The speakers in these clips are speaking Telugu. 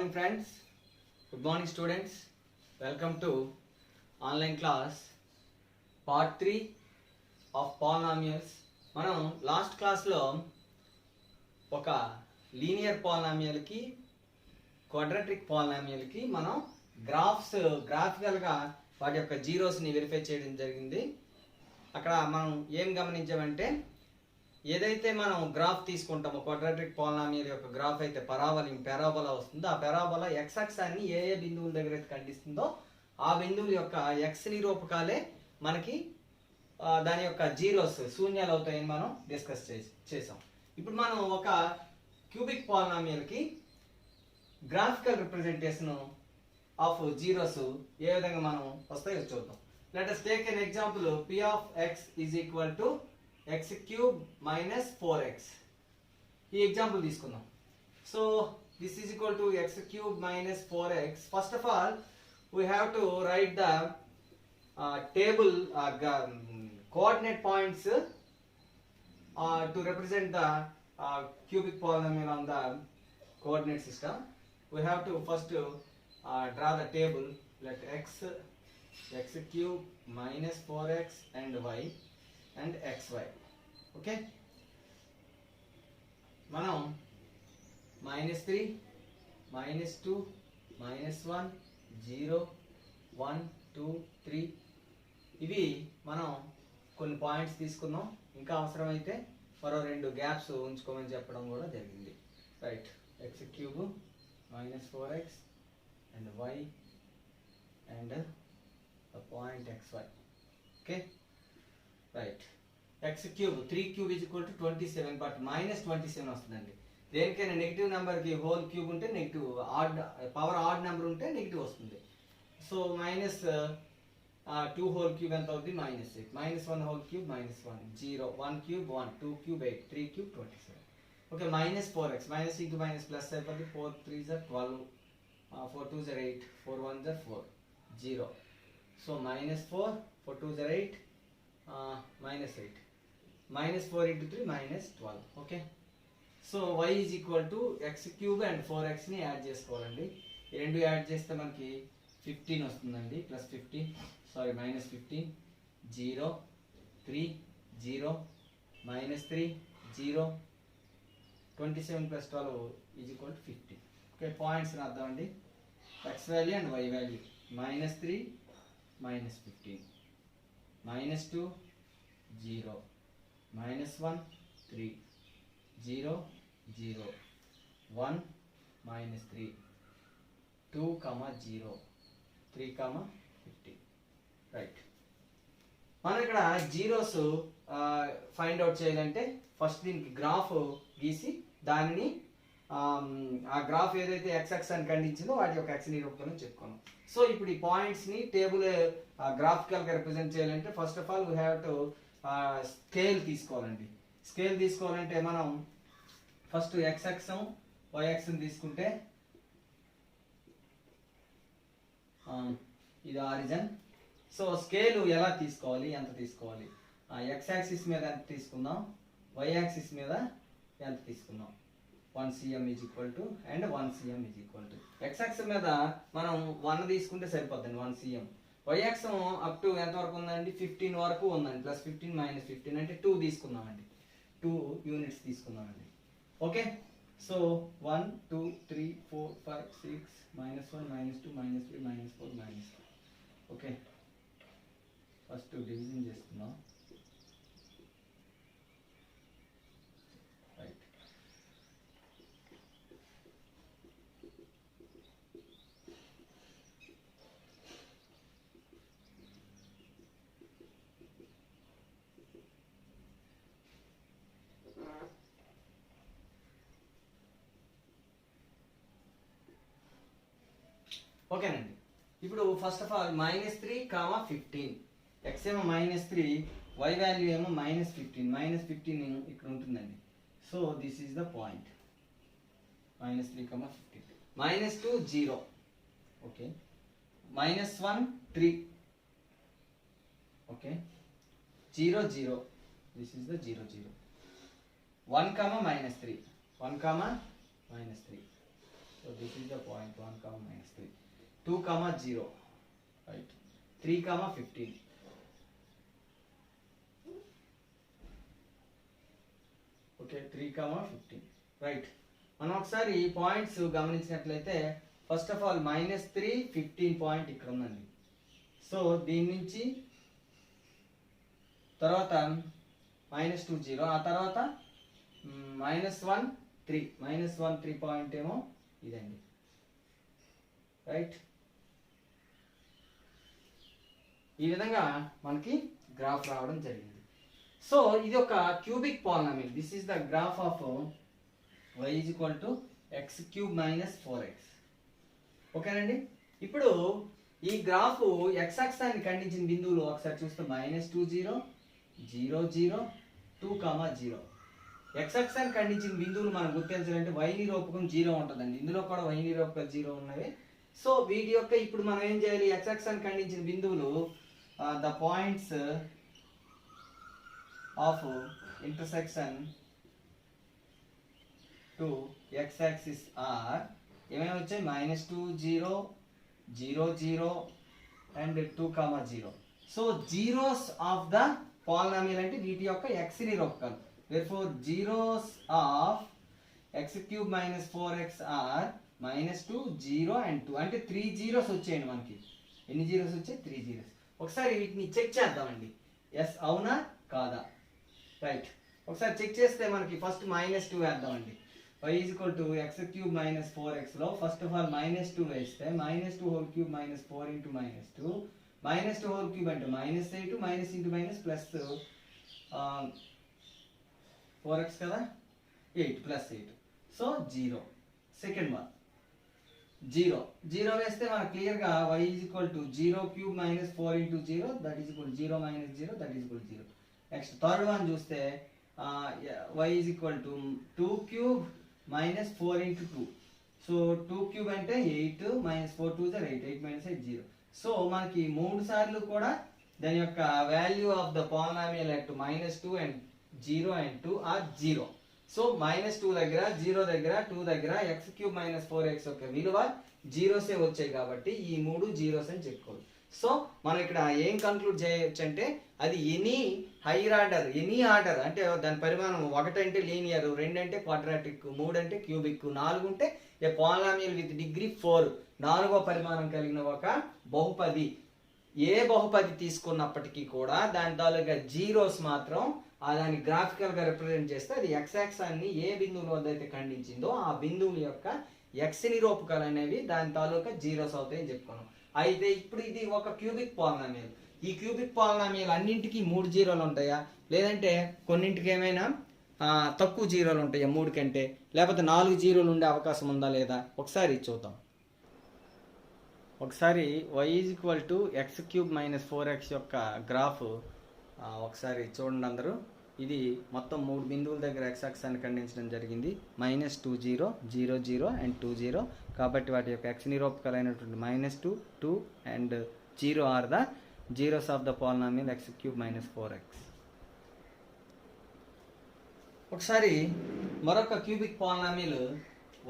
morning friends, good morning students, welcome to online class part 3 of polynomials. మనం లాస్ట్ క్లాస్లో ఒక లీనియర్ పాలినామియల్కి క్వాడ్రాటిక్ పాలినామియల్కి మనం గ్రాఫికల్గా వాటి యొక్క జీరోస్ని వెరిఫై చేయడం జరిగింది. అక్కడ మనం ఏం గమనించామంటే ఏదైతే మనం గ్రాఫ్ తీసుకుంటామో క్వాడ్రాటిక్ పాలినామియల్ యొక్క గ్రాఫ్ అయితే పారాబోలా వస్తుందో ఆ పారాబోలా ఎక్స్ అక్షాన్ని ఏ బిందువుల దగ్గర అయితే ఖండిస్తుందో ఆ బిందువుల యొక్క ఎక్స్ నిరూపకాలే మనకి దాని యొక్క జీరోస్ శూన్యాలు అవుతాయని మనం డిస్కస్ చేసాం. ఇప్పుడు మనం ఒక క్యూబిక్ పాలినామియల్కి గ్రాఫికల్ రిప్రజెంటేషన్ ఆఫ్ జీరోస్ ఏ విధంగా మనం వస్తాయో చూద్దాం. Let us take an example. P of x is equal to x cube minus 4x. ఈ ఎగ్జాంపుల్ తీసుకుందాం. So this is equal to x cube minus 4x. First of all, we have to write the table coordinate points to represent the cubic polynomial on the coordinate system. We have to first draw the table. Let x cube minus 4x and y and xy. Okay, మనం -3 -2 -1 0 1 2 3 ఇవి మనం కొన్ని పాయింట్స్ తీసుకున్నాం. ఇంకా అవసరమైతే మరో 2 గ్యాప్స్ ఉంచుకోమని చెప్పడం కూడా జరిగింది. Right, x cube minus 4x and y and the point xy. Okay, right. x cube 3 cube is equal to 27, but minus 27 వస్తుందండి. దేనికైనా నెగిటివ్ నెంబర్కి హోల్ క్యూబ్ ఉంటే నెగిటివ్, పవర్ ఆడ్ నెంబర్ ఉంటే నెగిటివ్ వస్తుంది. సో మైనస్ 2 హోల్ క్యూబ్ ఎంత అవుతుంది? -8. -1 whole cube -1 0 1 cube 1 2 cube 8 3 cube 27. Okay, minus 4x minus into minus plus అయిపోతుంది. 4 3s are 12 4 2s are 8 4 1s are 4 0. So minus 4 4 2s are 8 minus 8 minus 4 into 3 minus 12. Okay, so y is equal to x cube and 4x ని యాడ్ చేసుకోవాలండి. ఈ రెండు యాడ్ చేస్తే మనకి 15 వస్తుందండి. Plus 15 sorry minus 15 0 3 0 minus 3 0 27 plus 12 is equal to 50. Okay, points రాద్దామండి. x value and y value -3 -15 -2 0 -1 3 0 0 1 -3 2 0 3 50. Right, మనం ఇక్కడ జీరోస్ ఫైండ్ అవుట్ చేయాలంటే ఫస్ట్ దీనికి గ్రాఫ్ గీసి దానిని ఆ గ్రాఫ్ ఏదైతే x అక్షాన్ని ఖండించిందో వాటి యొక్క x నిరూపకం చెప్పుకున్నాం. సో ఇప్పుడు ఈ పాయింట్స్ ని టేబుల్ గ్రాఫికల్ గా రిప్రజెంట్ చేయాలంటే first of all we have to scale తీసుకోవాలండి. స్కేల్ తీసుకోవాలంటే మనం ఫస్ట్ x అక్షం y అక్షం తీసుకుంటే ఇది ఆరిజిన్. సో స్కేల్ ఎలా తీసుకోవాలి, ఎంత తీసుకోవాలి? x యాక్సిస్ మీద ఎంత తీసుకుందాం, y యాక్సిస్ మీద ఎంత తీసుకుందాం. 1 cm is equal to and 1 cm is equal to. x అక్షం మీద మనం 1 తీసుకుంటే సరిపోద్దండి 1 cm. y అక్షం అప్ టు ఎంత వరకు ఉందండి? 15 వరకు ఉందండి. ప్లస్ 15 మైనస్ 15 అంటే 2 తీసుకుందామండి. 2 యూనిట్స్ తీసుకుందామండి. Okay, so 1 2 3 4 5 6 -1 -2 -3 -4 -5. Okay, first division చేసుకుందాం. ఓకేనండి, ఇప్పుడు ఫస్ట్ ఆఫ్ ఆల్ -3 15, x ఏమో -3 y వాల్యూ ఏమో -15 ఇక్కడ ఉంటుందండి. So this is the point -3 15 -2 0. Okay, -1 3. Okay, 0 0, this is the 0 0. 1 -3 1 -3 So this is the point 1 comma minus 3. 2 comma 0. Right. 3 comma 15. Okay, 3 comma 15. Right. మనం ఒకసారి పాయింట్స్ గమనించినట్లయితే ఫస్ట్ ఆఫ్ ఆల్ -3 15 పాయింట్ ఇక్కడ ఉందండి. సో దీని నుంచి తర్వాత -2 0, ఆ తర్వాత -1 3 పాయింట్ ఏమో ఇదండి. రైట్, ఈ విధంగా మనకి గ్రాఫ్ రావడం జరిగింది. సో ఇది ఒక cubic polynomial. This is the graph of y is equal to x cube minus 4x. ఓకేనండి. ఇప్పుడు ఈ గ్రాఫ్ x అక్షాన్ని ఖండించిన బిందువులు ఒకసారి చూస్తే -2 0 0 0 2 0. x అక్షాన్ని ఖండించిన బిందువులు మనం గుర్తించాలంటే y నిరూపకం 0 ఉంటుందండి. ఇందులో కూడా y నిరూపకాలు 0 ఉన్నవి. సో వీటి యొక్క ఇప్పుడు మనం ఏం చేయాలి, x అక్షాన్ని ఖండించిన బిందువులు the points of intersection to x axis are ఏమైనా వచ్చాయి -2 0 0 0 and 2 0. So zeros of the polynomial అంటే వీటి యొక్క x నిరూపకాలు. therefore zeros of x cube minus 4x are -2 0 and 2. అంటే 3 జీరోస్ వచ్చాయండి మనకి. ఎన్ని జీరోస్ వచ్చాయి? 3 జీరోస్. ఒకసారి వీటిని చెక్ చేద్దామండి, ఎస్ అవునా కాదా. రైట్, ఒకసారి చెక్ చేస్తే మనకి first -2 వేద్దామండి. y is equal to x cube minus 4x లో ఫస్ట్ ఆఫ్ ఆల్ -2 వేస్తే -2 whole cube minus 4 into -2 -2 whole cube అంటే -8 minus into minus plus 4x కదా, 8 plus 8. సో 0. సెకండ్ వన్ 0 వేస్తే మనకు క్లియర్గా y is equal to 0 cube minus 4 into 0 that is equal to 0 minus 0 that is equal to 0. Next third one చూస్తే y is equal to 2 cube minus 4 into 2. So 2 cube అంటే 8 minus 4 2 is 8 8 minus 8 0. సో మనకి 3 సార్లు కూడా దాని యొక్క value of the polynomial at -2 and 0 and 2 are 0. So -2 దగ్గర 0 దగ్గర 2 దగ్గర x cube minus 4x యొక్క విలువ జీరోసే వచ్చాయి కాబట్టి ఈ 3 జీరోస్ అని చెప్పుకోవచ్చు. సో మనం ఇక్కడ ఏం కంక్లూడ్ చేయొచ్చు అంటే అది any hire order, any order అంటే దాని పరిమాణం 1 అంటే లీనియర్, 2 అంటే క్వాడ్రాటిక్, 3 అంటే క్యూబిక్, 4 అంటే ఏ పాలినామియల్ విత్ డిగ్రీ 4, 4వ పరిమాణం కలిగిన ఒక బహుపది. ఏ బహుపది తీసుకున్నప్పటికీ కూడా దాని తాలూకా జీరోస్ మాత్రం దాన్ని గ్రాఫికల్ గా రిప్రజెంట్ చేస్తే అది x అక్షాన్ని ఏ బిందువుల వద్ద అయితే ఖండించిందో ఆ బిందువుల యొక్క x నిరూపకాలు అనేవి దాని తాలూకా జీరోస్ అవుతాయని చెప్పుకున్నాం. అయితే ఇప్పుడు ఇది ఒక క్యూబిక్ పాలినామియల్. ఈ క్యూబిక్ పాలినామియల్ అన్నింటికి 3 జీరోలు ఉంటాయా, లేదంటే కొన్నింటికి ఏమైనా తక్కువ జీరోలు ఉంటాయా 3 కంటే, లేకపోతే 4 జీరోలు ఉండే అవకాశం ఉందా లేదా ఒకసారి చూద్దాం. ఒకసారి y is equal to x cube minus 4x యొక్క గ్రాఫ్ ఒకసారి చూడండి అందరూ. ఇది మొత్తం 3 బిందువుల దగ్గర x అక్షాన్ని ఖండించడం జరిగింది. -2 0 0 0 అండ్ 2 0. కాబట్టి వాటి యొక్క x నిరూపకాలైనటువంటి -2 2 and 0 are the zeros of the polynomial x cube minus 4x. ఒకసారి మరొక cubic polynomial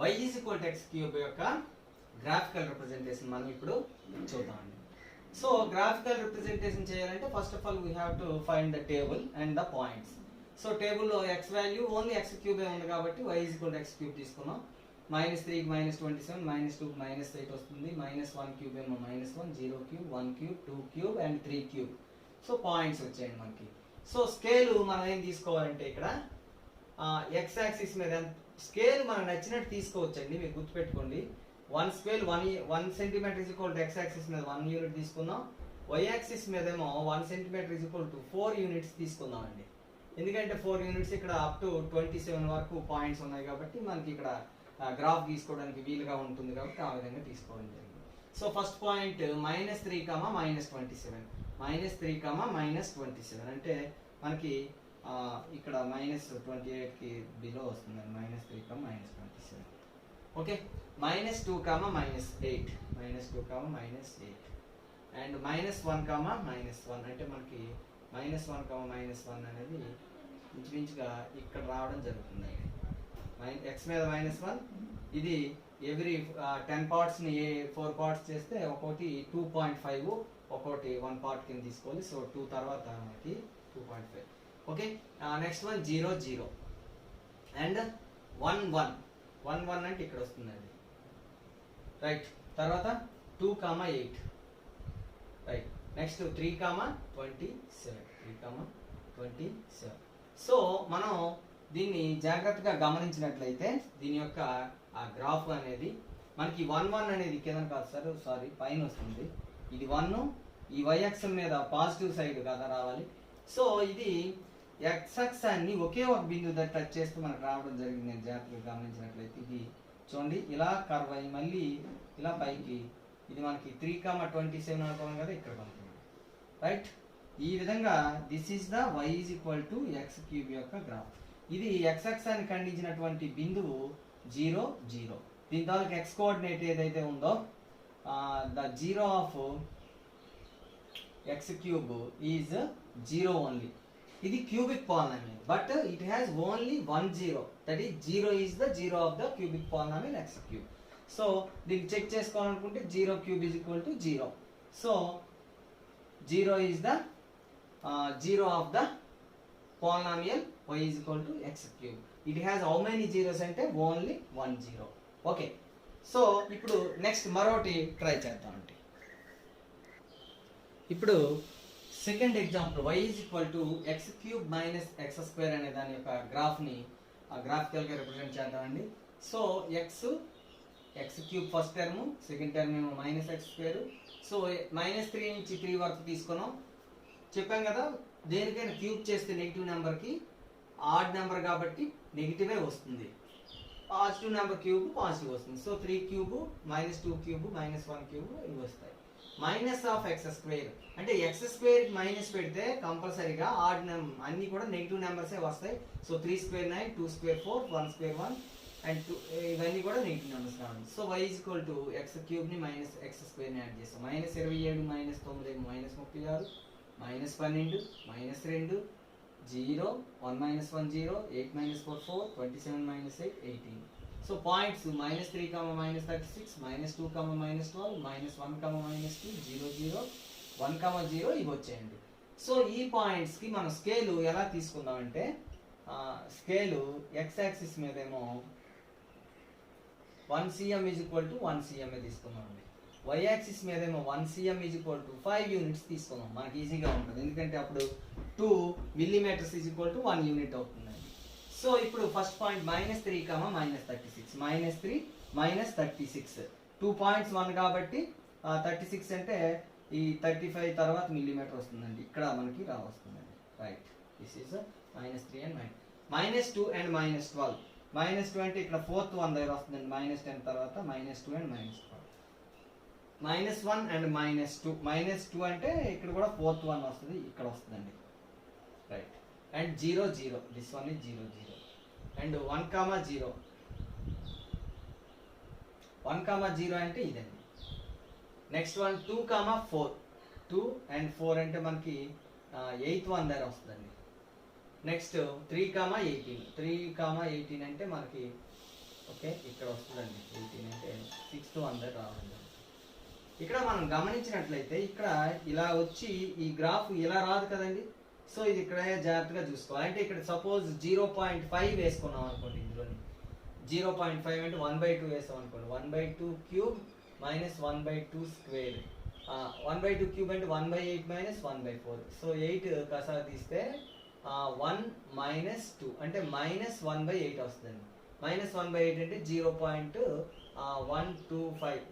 y is equal to x cube యొక్క గ్రాఫికల్ రిప్రజెంటేషన్ మనం ఇప్పుడు చూద్దామండి. సో గ్రాఫికల్ రిప్రజెంటేషన్ చేయాలంటే first of all we have to find the table and the points. So టేబుల్లో x value only x cube ఉంది కాబట్టి y is equal to x క్యూబ్ తీసుకున్నాం. -3 కి -27, -2 కి -8 వస్తుంది, -1 క్యూబ్ ఏమో -1, 0 cube, 1 cube, 2 cube and 3 cube. So points వచ్చాయండి మనకి. సో స్కేల్ మనం ఏం తీసుకోవాలంటే ఇక్కడ x యాక్సిస్ మీద స్కేల్ మనం నచ్చినట్టు తీసుకోవచ్చండి. మీరు గుర్తుపెట్టుకోండి, 1 scale 1 centimetre is equal to x axis మీద 1 యూనిట్ తీసుకుందాం, y యాక్సిస్ మీద ఏమో 1 centimetre is equal to 4 units తీసుకుందాం అండి. ఎందుకంటే 4 యూనిట్స్ ఇక్కడ అప్ టు 27 వరకు పాయింట్స్ ఉన్నాయి కాబట్టి మనకి ఇక్కడ గ్రాఫ్ తీసుకోవడానికి వీలుగా ఉంటుంది కాబట్టి ఆ విధంగా తీసుకోవడం జరిగింది. సో ఫస్ట్ పాయింట్ -3, -27, -3, -27 అంటే మనకి ఇక్కడ -28 కి బిలో వస్తుందండి. -3, -27. ఓకే, -2, -8, -2, -8 అండ్ -1, -1 అంటే మనకి -1, -1 అనేది ఇంచుమించుగా ఇక్కడ రావడం జరుగుతుంది. x మీద -1, ఇది ఎవ్రీ 10 పార్ట్స్ని 4 పార్ట్స్ చేస్తే ఒక్కొక్కటి 2.5, ఒక్కొక్కటి 1 పార్ట్ కింద తీసుకోవాలి. సో 2 తర్వాత మనకి 2.5. ఓకే, నెక్స్ట్ వన్ 0 0 అండ్ 1 1 1 1 అంటే ఇక్కడ వస్తుందండి, రైట్. తర్వాత 2, 8, రైట్. నెక్స్ట్ 3, 27 3, 27. సో మనం దీన్ని జాగ్రత్తగా గమనించినట్లయితే దీని యొక్క ఆ గ్రాఫ్ అనేది మనకి 1 1 అనేది కింద కాదు సార్, సారీ పైన వస్తుంది. ఇది 1, ఈ y-అక్షం మీద పాజిటివ్ సైడ్ కదా రావాలి. సో ఇది x-అక్షాన్ని ఒకే ఒక బిందువు దగ్గర టచ్ చేస్తూ మనకు రావడం జరిగింది. నేను జాగ్రత్తగా గమనించినట్లయితే ఇది చూడండి, ఇలా కర్వ్ అయ్యి మళ్ళీ ఇలా పైకి ఇది మనకి 3, 27 అనుకోవాలి కదా, ఇక్కడ పడుతుంది, రైట్. ఈ విధంగా this is the y is equal to x cube యొక్క గ్రాఫ్. ఇది x-అక్షాన్ని ఖండించినటువంటి బిందువు 0 0. దీని తాలూకు x కోఆర్డినేట్ ఏదైతే ఉందో the zero of x cube is 0 only. ఇది cubic polynomial, but it has only 1 0. That is 0 is the zero of the cubic polynomial x cube. So దీన్ని చెక్ చేసుకోవాలనుకుంటే 0 cube is equal to 0. So 0 is the zero of the polynomial y is equal to x cube. It has how many zeros అంటే ఓన్లీ 1 0. ఓకే, సో ఇప్పుడు నెక్స్ట్ మరొకటి ట్రై చేద్దామండి. ఇప్పుడు second example y is equal to x cube minus x square అనే దాని యొక్క గ్రాఫ్ని గ్రాఫికల్గా రిప్రజెంట్ చేద్దామండి. So x cube first term, second term ఏమో మైనస్ ఎక్స్ స్క్వేర్. సో -3 నుంచి 3 వరకు తీసుకున్నాం. చెప్పాం కదా, దేనికైనా క్యూబ్ చేస్తే నెగిటివ్ నెంబర్కి ఆడ్ నెంబర్ కాబట్టి నెగిటివే వస్తుంది, పాజిటివ్ నెంబర్ క్యూబ్ పాజిటివ్ వస్తుంది. సో 3 క్యూబ్, -2 క్యూబ్, -1 క్యూబ్ ఇవి వస్తాయి. మైనస్ ఆఫ్ ఎక్స్ స్క్వేర్ అంటే ఎక్స్ స్క్వేర్ మైనస్ పెడితే కంపల్సరీగా ఆడ్ అన్ని కూడా నెగిటివ్ నెంబర్సే వస్తాయి. సో 3 స్క్వేర్ 9, 2 స్క్వేర్ 4, 1 స్క్వేర్ 1 అండ్ 2 ఇవన్నీ కూడా నెగిటివ్ నెంబర్స్ కావాలి. So y is equal to x క్యూబ్ని మైనస్ ఎక్స్ స్క్వేర్ని యాడ్ చేస్తాం. -27, -9, -36, -12, -2, 0, 1 -1 0, 8 -4 4, 27 -8 18. సో పాయింట్స్ -3, -36, -2, -12, -1, -2, 0 0, 1, 0 ఇవి వచ్చాయండి. సో ఈ పాయింట్స్కి మనం స్కేలు ఎలా తీసుకుందామంటే స్కేలు x యాక్సిస్ మీద ఏమో 1 cm is equal to 1 cm తీసుకుందామండి. y యాక్సిస్ మీద ఏమో 1 cm is equal to 5 units తీసుకుందాం, మనకి ఈజీగా ఉంటుంది. ఎందుకంటే అప్పుడు 2 millimeters is equal to 1 unit అవుతుందండి. సో ఇప్పుడు ఫస్ట్ పాయింట్ -3, -36, -3, -36 2 పాయింట్స్ 1 కాబట్టి 36 అంటే ఈ 35 తర్వాత మిల్లీమీటర్ వస్తుందండి, ఇక్కడ మనకి వస్తుందండి, right. This is -3 and -2 and -12. -2 అంటే ఇక్కడ 4th 1 దగ్గర వస్తుందండి, -10 తర్వాత -2 అండ్ -12. -1 అండ్ -2, -2 అంటే ఇక్కడ కూడా 4th 1 వస్తుంది, ఇక్కడ వస్తుందండి, right. And 0 0, this one is 0 0 and 1, 0, 1, 0 అంటే ఇదండి. నెక్స్ట్ వన్ 2, 4, 2 అండ్ 4 అంటే మనకి 8th 1 దగ్గర వస్తుందండి. నెక్స్ట్ 3, 18, 3, 18 అంటే మనకి ఓకే ఇక్కడ వస్తుందండి. 18 అంటే 6th 1 దగ్గర రావాలి. ఇక్కడ మనం గమనించినట్లయితే ఇక్కడ ఇలా వచ్చి ఈ గ్రాఫ్ ఇలా రాదు కదండి. సో ఇది ఇక్కడ జాగ్రత్తగా చూసుకోవాలి. అంటే ఇక్కడ సపోజ్ 0.5 వేసుకున్నాం అనుకోండి, ఇందులోని 0.5 అంటే 1/2 వేసాం అనుకోండి, 1/2 క్యూబ్ -1/2 స్క్వేర్, 1/2 క్యూబ్ అంటే 1/8 -1/4. సో 8 కసా తీస్తే 1 -2 అంటే -1/8 వస్తుందండి. -1/8 అంటే 0.125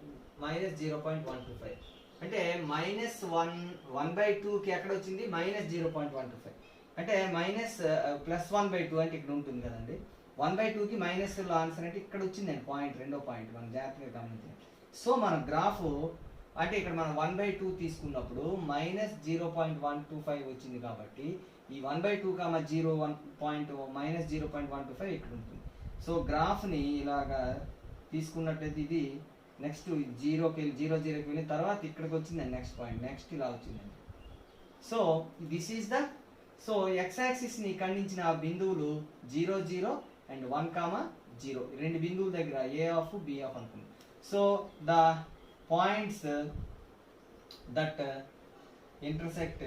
-0.125 అంటే -1/2కి ఎక్కడ వచ్చింది -0.125 అంటే +1/2 అంటే ఇక్కడ ఉంటుంది కదండి. 1/2కి మైనస్లో ఆన్సర్ అంటే ఇక్కడ వచ్చిందండి పాయింట్, రెండో పాయింట్ మనం జాగ్రత్తగా గమనించాలి. సో మన గ్రాఫ్ అంటే ఇక్కడ మనం 1/2 తీసుకున్నప్పుడు -0.125 వచ్చింది కాబట్టి ఈ 1/2, 0.125 ఇక్కడ ఉంటుంది. సో గ్రాఫ్ని ఇలాగా తీసుకున్నట్లయితే ఇది నెక్స్ట్ 0కి వెళ్ళిన తర్వాత ఇక్కడికి వచ్చిందండి నెక్స్ట్ పాయింట్, నెక్స్ట్ ఇలా వచ్చిందండి. So this is the so x యాక్సిస్ని ఖండించిన బిందువులు 0 0 అండ్ 1, జీరో, రెండు బిందువుల దగ్గర ఏ ఆఫ్ బి ఆఫ్ అనుకుంది. So the points that intersect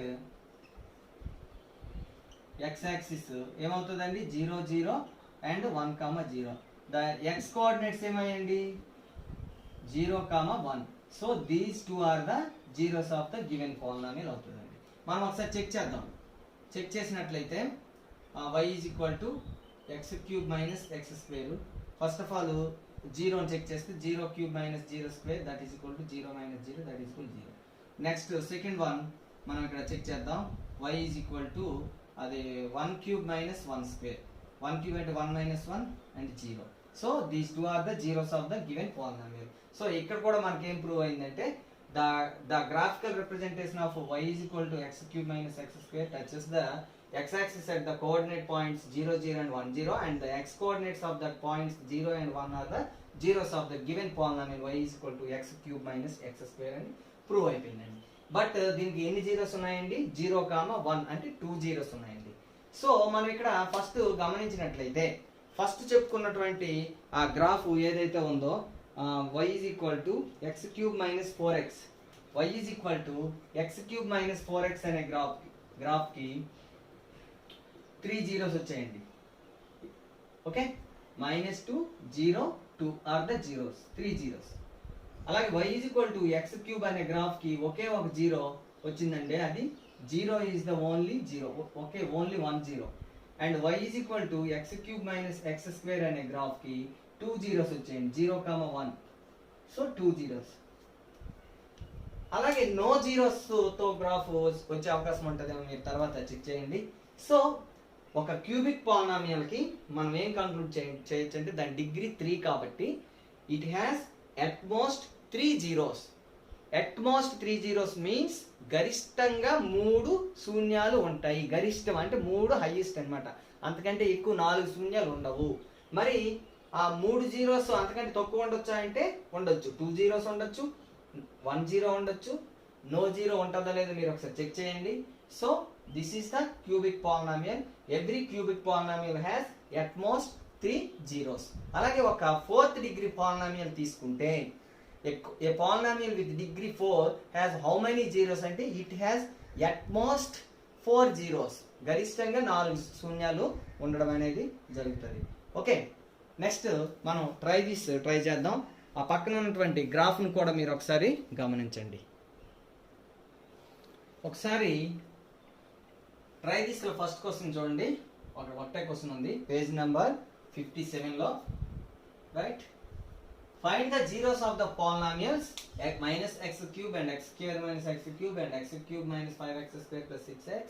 x axis ఏమవుతుందండి 0 0 అండ్ 1 0. ద ఎక్స్ కోఆర్డినేట్స్ ఏమయ్యండి 0 1. So these two are the zeros of the given polynomial అవుతుందండి. మనం ఒకసారి చెక్ చేద్దాం. చెక్ చేసినట్లయితే y is equal to x cube minus X square. First of all 0 అని చెక్ చేస్తే 0 cube minus 0 square that is equal to 0 minus 0 that is equal 0. Next second one మనం ఇక్కడ చెక్ చేద్దాం. y ఈజ్ ఈక్వల్ టు అది 1 క్యూబ్ మైనస్ 1 స్క్వేర్. 1 క్యూబ్ అంటే 1 minus 1 and 0. So these two are the zeros of the given polynomial. So ఇక్కడ కూడా మనకి ఏం ప్రూవ్ అయిందంటే the graphical representation of y is equal to x cube minus x square touches the x-axis at the coordinate points 0 0 and 1 0, and the x coordinates of that points 0 and 1 are the zeros of the given polynomial y is equal to x cube minus x square అని ప్రూవ్ అయిపోయిందండి. బట్ దీనికి ఎన్ని జీరోస్ ఉన్నాయండి 0 1 అంటే 2 జీరోస్ ఉన్నాయండి. సో మనం ఇక్కడ ఫస్ట్ గమనించినట్లయితే ఫస్ట్ చెప్పుకున్నటువంటి ఆ గ్రాఫ్ ఏదైతే ఉందో y is equal to x cube minus 4x, y is equal to x cube minus 4x అనే గ్రాఫ్ కి 3 జీరోస్ వచ్చాయండి. Okay, -2 0 2 are the zeros, 3 zeros. అలాగే y is equal to x cube అనే గ్రాఫ్ కి ఒకే ఒక జీరో వచ్చిందండి, అది 0 is the only zero. Okay, only 1 zero. And y is equal to x cube minus x square అనే గ్రాఫ్ కి 2 జీరోస్ వచ్చాయండి, 0 1. So 2 zeros. అలాగే నో జీరోస్ తో గ్రాఫ్ వచ్చే అవకాశం ఉంటుందేమో, మీరు తర్వాత చెక్ చేయండి. సో ఒక క్యూబిక్ పాలినామియల్ కి మనం ఏం కన్క్లూడ్ చేయొచ్చు అంటే దాని డిగ్రీ 3 కాబట్టి it has utmost 3 zeros. Utmost 3 zeros means గరిష్టంగా 3 శూన్యాలు ఉంటాయి. గరిష్టం అంటే 3 హైయెస్ట్ అన్నమాట, అంతకంటే ఎక్కువ 4 శూన్యాలు ఉండవు. మరి ఆ 3 జీరోస్ అంతకంటే తక్కువ ఉండొచ్చా అంటే ఉండొచ్చు. 2 జీరోస్ ఉండొచ్చు, 1 జీరో ఉండొచ్చు, నో జీరో ఉంటుందా లేదో మీరు ఒకసారి చెక్ చేయండి. So this is the cubic polynomial. Every cubic polynomial has at most 3 zeros. అలాగే ఒక 4th డిగ్రీ పాలినామియల్ తీసుకుంటే a polynomial with degree 4 has how many zeros అంటే it has at most 4 zeros. గరిష్టంగా 4 శూన్యాలు ఉండడం అనేది జరుగుతుంది. ఓకే, నెక్స్ట్ మనం ట్రై చేద్దాం. ఆ పక్కన ఉన్నటువంటి గ్రాఫ్ను కూడా మీరు ఒకసారి గమనించండి. ఒకసారి ట్రై దిస్లో ఫస్ట్ క్వశ్చన్ చూడండి. ఒకటే క్వశ్చన్ ఉంది పేజ్ నెంబర్ 57లో. Right, find the zeros of the polynomials minus x cube and x square minus x cube and x cube minus 5x square plus 6x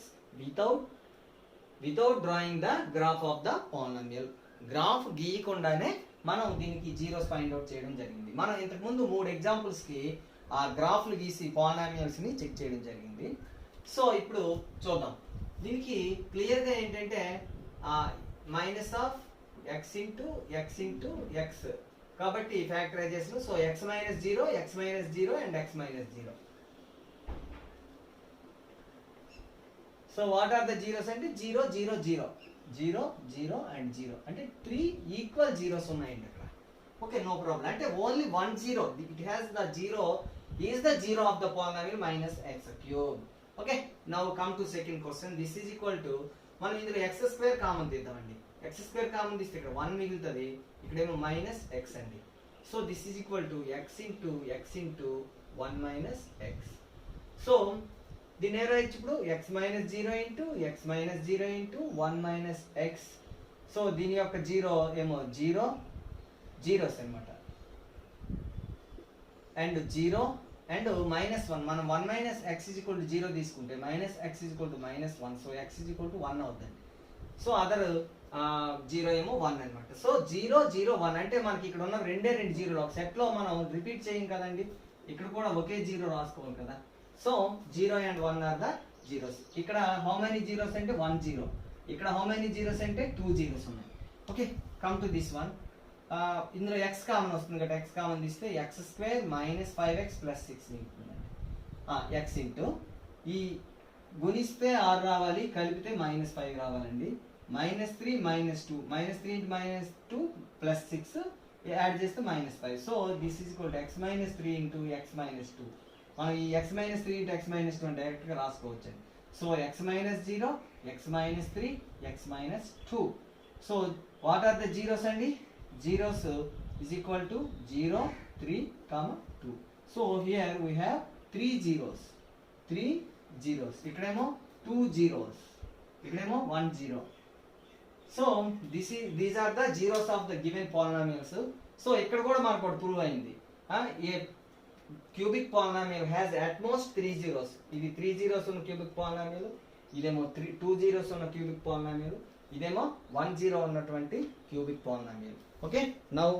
without drawing the graph of the polynomial. Graph గీయకుండానే మనం దీనికి జీరోస్ ఫైండ్ అవుట్ చేయడం జరిగింది. మనం ఇంతకుముందు 3 ఎగ్జాంపుల్స్ కి ఆ గ్రాఫ్లు గీసి పాలినామియల్స్ ని చెక్ చేయడం జరిగింది. సో ఇప్పుడు చూద్దాం. దీనికి క్లియర్ గా ఏంటంటే minus of x into x కాబట్టి factorization. So x minus 0 and x minus 0. So what are the zeros అంటే 0 0 0 0 0 అండ్ 0 అంటే 3 ఈక్వల్ జీరోస్ ఉన్నాయండి అక్కడ. Okay, no problem. అంటే only 1 zero, it has the zero is the zero of the polynomial minus x cube. Okay, now come to second question. This is equal to మనం ఇందులో ఎక్స్ స్క్వేర్ కామన్ తీద్దామండి. ఎక్స్ స్క్వేర్ కామన్ తీస్తే ఇక్కడ 1 మిగులుతుంది, ఇక్కడేమో మైనస్ ఎక్స్ అండి. So this is equal to x into 1 minus x. So దీని ఏం రాయొచ్చు ఇప్పుడు x minus 0 into 1 minus x. So దీని యొక్క జీరో ఏమో జీరోస్ అనమాట, అండ్ 0 అండ్ -1. మనం 1 minus X is equal to 0 తీసుకుంటే minus X is equal to -1. So X is equal to 1 అవుతుంది. సో అదర్ 0 ఏమో 1 అనమాట. సో 0 0 1 అంటే మనకి ఇక్కడ ఉన్న 2 జీరోలు ఒక సెట్ లో మనం రిపీట్ చేయం కదండి, ఇక్కడ కూడా ఒకే జీరో రాసుకోవాలి కదా. So 0 and 1 are the zeros. ఇక్కడ హౌ మెనీ జీరోస్ అంటే 1 జీరో, ఇక్కడ హౌ మెనీ జీరోస్ అంటే 2 జీరోస్ ఉన్నాయి. Okay, come to this one. ఇందులో x కామన్ వస్తుంది కదా, x కామన్ తీస్తే x square minus 5x plus 6 మిగులుతుందండి. x into ఈ గుణిస్తే 6 రావాలి, కలిపితే -5 రావాలండి. -3 -2 -3 into -2 plus 6 యాడ్ చేస్తే -5. So this is equal to x minus 3 into x minus 2. మనం ఈ x minus 3 into x minus 2 డైరెక్ట్గా రాసుకోవచ్చు. So x minus 0, x minus 3, x minus 2. So what are the zeros అండి? Zeros is equal to 0, 3, 2. So here we have 3 zeros. ఇక్కడేమో 2 zeros. ఇక్కడేమో 1 zero. So these are the zeros of the given polynomials. So ఇక్కడ కూడా మనకు ఒకటి ప్రూవ్ అయింది. A cubic polynomial has at most 3 zeros. ఇది 3 zeros ఉన్న క్యూబిక్ పాలినామియల్, ఇదేమో 2 zeros ఉన్న క్యూబిక్ పాలినామియల్, ఇదేమో 1 zero ఉన్నటువంటి cubic polynomial. Okay, now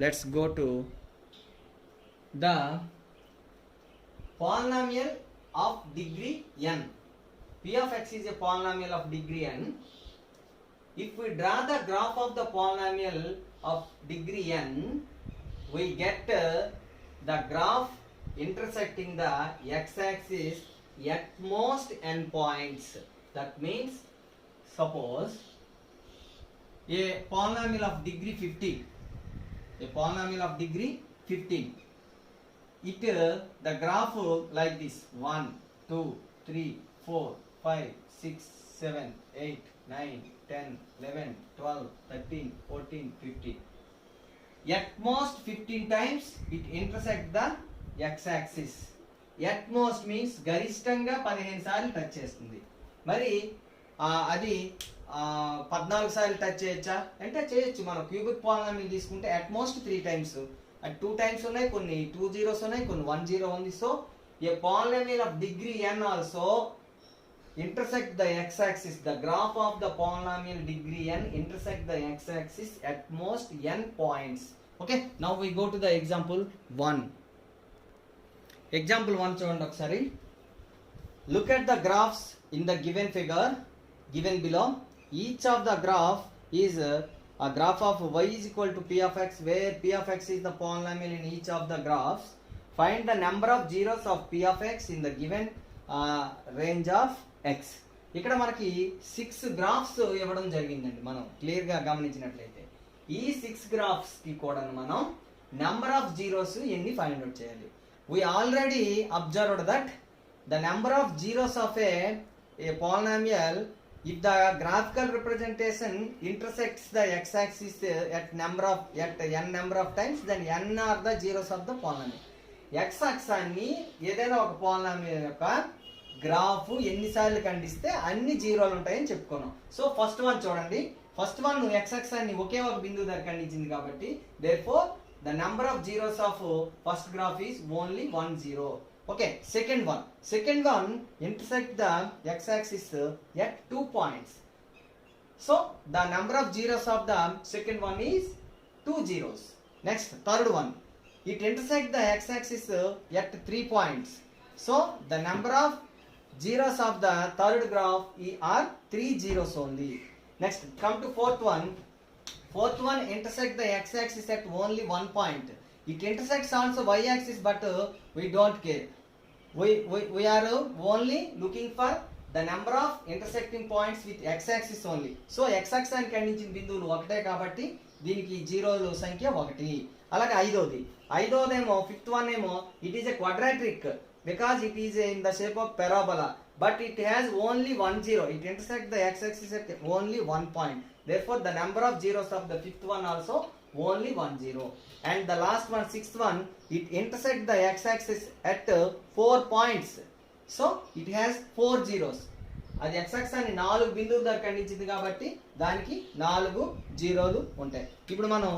let's go to the polynomial of degree n. P of x is a polynomial of degree n. If we draw the graph of the polynomial of degree n, we get the graph intersecting the x-axis at most n points. That means, suppose a polynomial of degree 15. A polynomial of degree 15. The graph like this: 1, 2, 3, 4, 5, 6, 7, 8, 9, 10, 11, 12, 13, 14, 15. At most 15 times it intersects the x-axis. At most means గరిష్టంగా 15 సార్లు టచ్ చేస్తుంది. మరి అది 14 సార్లు టచ్ చేయొచ్చా అంటే చేయొచ్చు. మనం క్యూబిక్ పాలినామియల్ తీసుకుంటే అట్మోస్ట్ 3 టైమ్స్, 2 టైమ్స్ ఉన్నాయి, కొన్ని 2 zeros ఉన్నాయి, కొన్ని 1 zero ఉంది. So A polynomial of degree n also intersect the x-axis. The graph of the polynomial degree n intersect the x-axis at most n points. Okay, now we go to the example 1. Example 1 చూడండి ఒకసారి. Look at the graphs in the given figure given below. Each of the graph is a graph of y is equal to p of x, where p of x is the polynomial in each of the graphs. Find the number of zeros of p of x in the given range of x. ఇక్కడ మనకి 6 గ్రాఫ్స్ ఇవ్వడం జరిగిందండి. మనం క్లియర్ గా గమనించినట్లయితే ఈ 6 గ్రాఫ్స్ కి కూడా మనం నెంబర్ ఆఫ్ జీరోస్ ఎన్ని ఫైండ్ అవుట్ చేయాలి. We already observed that the number of zeros of a polynomial, if the graphical representation intersects the x-axis at n number of times, then n are the zeros of the polynomial. x-axis ఏదైనా ఒక polynomial యొక్క గ్రాఫ్ ఎన్నిసార్లు ఖండిస్తే అన్ని జీరోలు ఉంటాయని చెప్పుకున్నాం. సో ఫస్ట్ వన్ చూడండి. ఫస్ట్ వన్ x-axis ఒకే ఒక బిందువు దగ్గర ఖండించింది కాబట్టి therefore the number of zeros of first graph is only 1 0. Okay, second one intersect the x-axis at 2 points. So the number of zeros of the second one is 2 zeros. Next, third one, it intersect the x-axis at 3 points. So the number of zeros of the third graph are 3 zeros only. Next, come to fourth one intersect the x-axis at only 1 point. It intersects also y-axis, but we don't care. We are only looking for the number of intersecting points with x-axis only. So x-axis అని ఖండించిన బిందువులు ఒకటే కాబట్టి దీనికి జీరోల సంఖ్య 1. అలాగే ఐదోదేమో ఫిఫ్త్ వన్ ఏమో it is a quadratic because it is in the shape of parabola, but it has only 1 0. It intersects the x-axis at only 1 point. Therefore the number of zeros of the fifth one also only 1 0. And the last one, sixth one, it intersects the x-axis at 4 points. So it has 4 zeros. అది x-axis అని 4 బిందువుల దగ్గర ఖండించింది కాబట్టి దానికి 4 జీరోలు ఉంటాయి. ఇప్పుడు మనం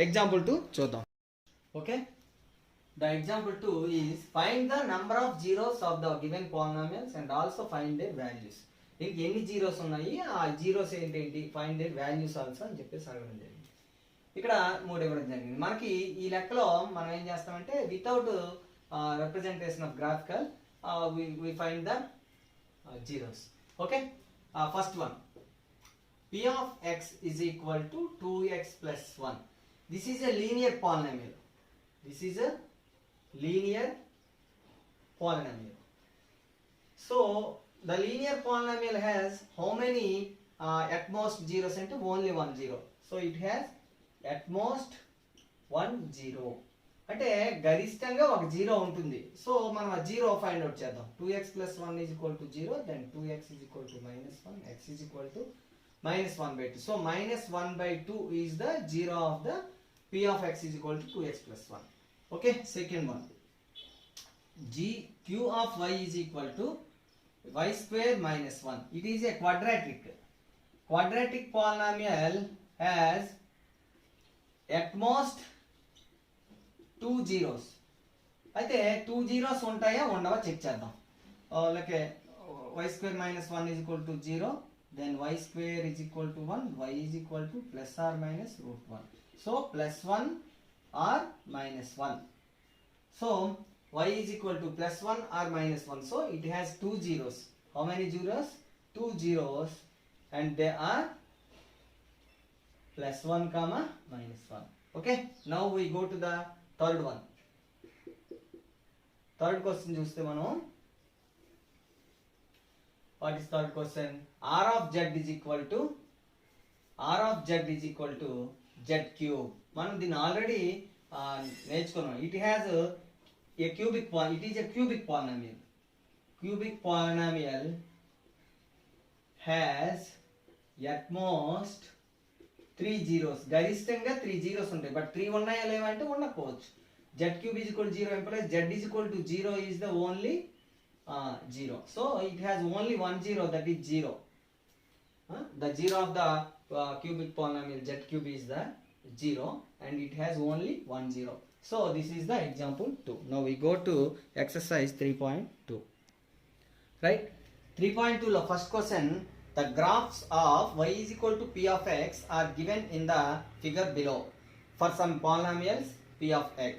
ఎగ్జాంపుల్ 2 చూద్దాం. Okay, the example 2 is find the number of zeros of the given polynomials and also find their values. దీనికి ఎన్ని జీరోస్ ఉన్నాయి, ఆ జీరోస్ ఏంటి, ఫైండ్ దేర్ వాల్యూస్ ఆల్సో అని చెప్పేసి అడగడం జరిగింది. ఇక్కడ 3 ఇవ్వడం జరిగింది. మనకి ఈ లెక్కలో మనం ఏం చేస్తామంటే without representation of graphical we find the zeros. Okay, first one, p of x is equal to 2x plus 1. This is a linear polynomial. So the linear polynomial has how many at most zeros అంటే only 1 0. So it has at most 1 0. అంటే గరిష్టంగా ఒక జీరో ఉంటుంది. సో మనం ఆ జీరో ఫైండ్ అవుట్ చేద్దాం. 2x plus 1 is equal to 0, then 2x is equal to minus 1, x is equal to minus 1 by 2. So minus 1 by 2 is the zero of the p of x is equal to 2x plus 1. Okay, second one. Q of y is equal to y square minus 1. It is a quadratic. Quadratic polynomial has at most 2 zeros. అయితే 2 zeros ఉంటాయా ఉండవా చెక్ చేద్దాం. Like y square minus 1 is equal to 0, then y square is equal to 1, y is equal to plus or minus root 1. So plus 1 or minus 1. So y is equal to plus 1 or minus 1. So it has 2 zeros. How many zeros? 2 zeros, and they are plus 1 comma minus 1. Okay, now we go to the third one. Third question చూస్తే మనం what is third question? R of z is equal to z cube. మనం దీన్ని ఆల్రెడీ నేర్చుకున్నాం. It has a cubic it is a cubic polynomial. Cubic polynomial has at most 3 zeros. గరిష్టంగా 3 zeros ఉంటాయి. బట్ 3 ఉన్నాయా లేవంటే ఉండకపోవచ్చు. z cube is equal to 0 implies z is equal to 0 is the only 0. So it has only one zero, that is 0. The zero of the cubic polynomial z cube is the 0, and it has only one zero. So this is the example 2. Now we go to exercise 3.2. Right? 3.2 lo first question. The graphs of y is equal to p of x are given in the figure below for some polynomials p of x.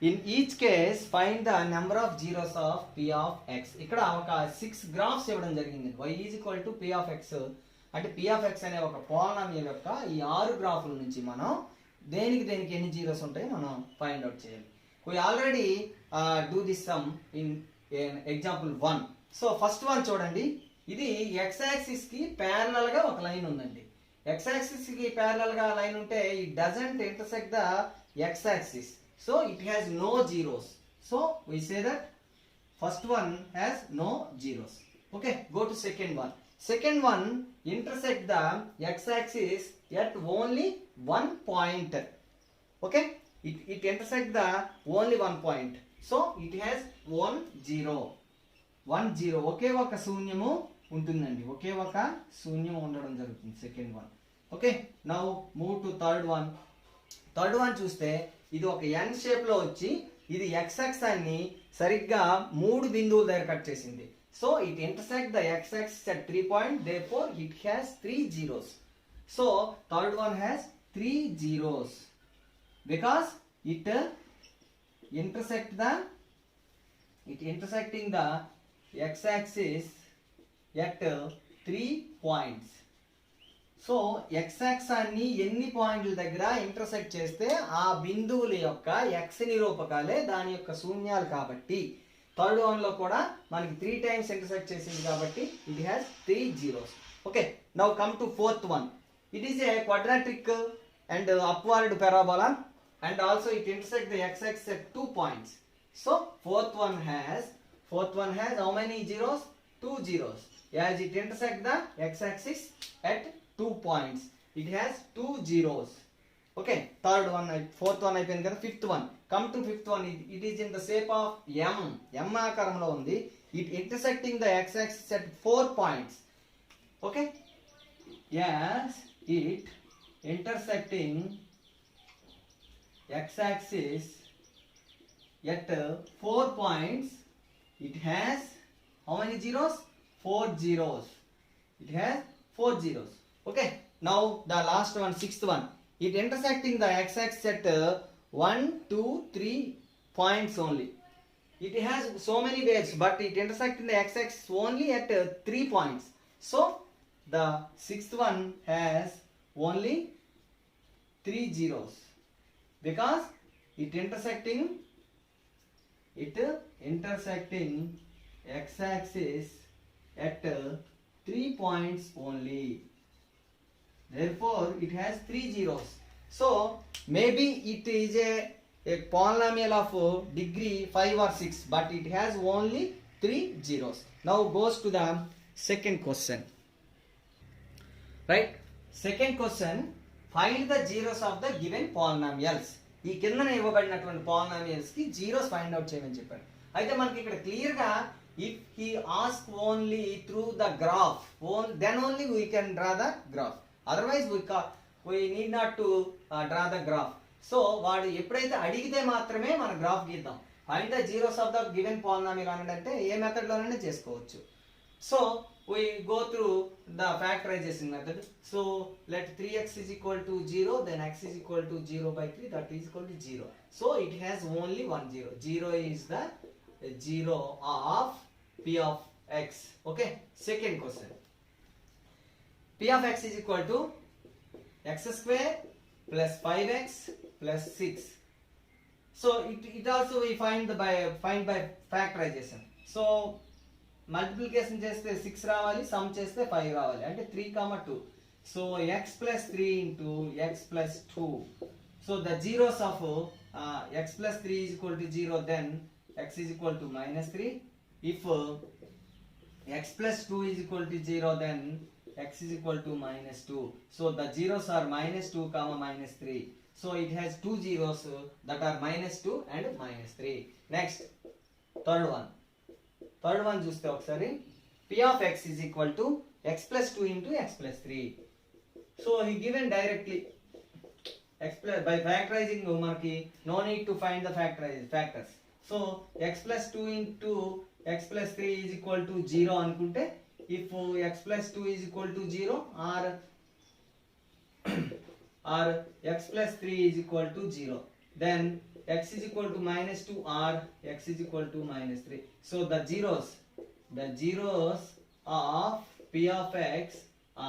In each case find the number of zeros of p of x. ఇక్కడ ఒక 6 గ్రాఫ్స్ ఇవ్వడం జరిగింది. y is equal to p of x అంటే p of x అనే ఒక పోలినామియల్ యొక్క ఈ 6 గ్రాఫ్ల నుంచి మనం దేనికి ఎన్ని జీరోస్ ఉంటాయో మనం ఫైండ్ అవుట్ చేయాలి. We already do this sum in example 1. So first one చూడండి. ఇది x యాక్సిస్ కి ప్యారలల్ గా ఒక లైన్ ఉందండి. x యాక్సిస్ కి ప్యారలల్ గా లైన్ ఉంటే it doesn't intersect the x axis. So it has no zeros. So we say that first one has no zeros. Okay, go to second one. Second one intersect the x axis at only one point. Okay, it intersect the only one point. So it has 1 0. 1 0. ఒకే ఒక శూన్యము ఉంటుందండి. ఒకే ఒక శూన్యం ఉండడం జరుగుతుంది second one. Okay, now move to third one. Third one చూస్తే ఇది ఒక ఎన్ షేప్ లో వచ్చి ఇది x అక్షాన్ని సరిగ్గా 3 బిందువుల దగ్గర కట్ చేసింది. So it intersect the x axis at 3 point, therefore it has 3 zeros. So third one has 3 zeros because it intersecting the x axis at 3 points. So x అక్షాన్ని ఎన్ని పాయింట్ల దగ్గర ఇంటర్సెక్ట్ చేస్తే ఆ బిందువుల యొక్క x నిరూపకాలే దాని యొక్క శూన్యాలు కాబట్టి థర్డ్ వన్ లో కూడా మనకి 3 టైమ్స్ ఇంటర్సెక్ట్ చేసింది కాబట్టి it has 3 zeros. Okay, now come to fourth one. It is a quadratic and upward parabola and also it intersect the x axis at 2 points. So fourth one has how many zeros? 2 zeros. As it intersect the x axis at 2 points, it has 2 zeros. Okay, third one, fourth one అయిపోయింది కదా. Fifth one, come to fifth one. It is in the shape of m ఆకారంలో ఉంది. It intersecting the x axis at 4 points. Okay, yes, it intersecting x axis at 4 points. It has how many zeros? 4 zeros. It has 4 zeros. Okay, now the last one, sixth one. It intersecting the x axis at 1 2 3 points only. It has so many waves, but it intersecting the x axis only at 3 points. So the sixth one has only 3 zeros because it intersecting x axis at 3 points only. Therefore it has 3 zeros. So maybe it is a polynomial of degree 5 or 6, but it has only 3 zeros. Now goes to the second question. Right? Second question, find the zeros of the given polynomials. ఈ కిందన ఇవ్వబడినటువంటి పాలినామియల్స్ కి జీరోస్ ఫైండ్ అవుట్ చేయమని చెప్పారు. అయితే మనకి ఇక్కడ క్లియర్ గా if he ask only through the graph, then only we can draw the graph. Otherwise we need not to draw the graph. So వాడు ఎప్పుడైతే అడిగితే మాత్రమే మన గ్రాఫ్ గీద్దాం. Find the zeros of the given polynomial అంటే ఏ మెథడ్ లోనైనా చేసుకోవచ్చు. So we go through the factorization method. So let 3x is equal to 0, then x is equal to 0 by 3, that is equal to 0. So it has only one 0. 0 is the 0 of p of x. Okay, second question. P of x is equal to x square plus 5x plus 6. So it also we find by factorization. So multiplication చేస్తే 6 రావాలి, సమ్ చేస్తే 5 రావాలి, అంటే 3, 2. So x plus 3 into x plus 2. So the zeros of x plus 3 is equal to 0, then x is equal to -3. If x plus 2 is equal to 0, then x is equal to -2. So the zeros are -2, -3. So it has two zeros that are -2 and -3. Next, third one చూస్తే ఒకసారి p of x is equal to x plus 2 into x plus 3. So he given directly by factorizing మనకి no need to find the factors. So x plus 2 into x plus 3 is equal to 0 అనుకుంటే, if x plus 2 is equal to 0 or x plus 3 is equal to 0, then x is equal to -2 or x is equal to -3. So the zeros of p of x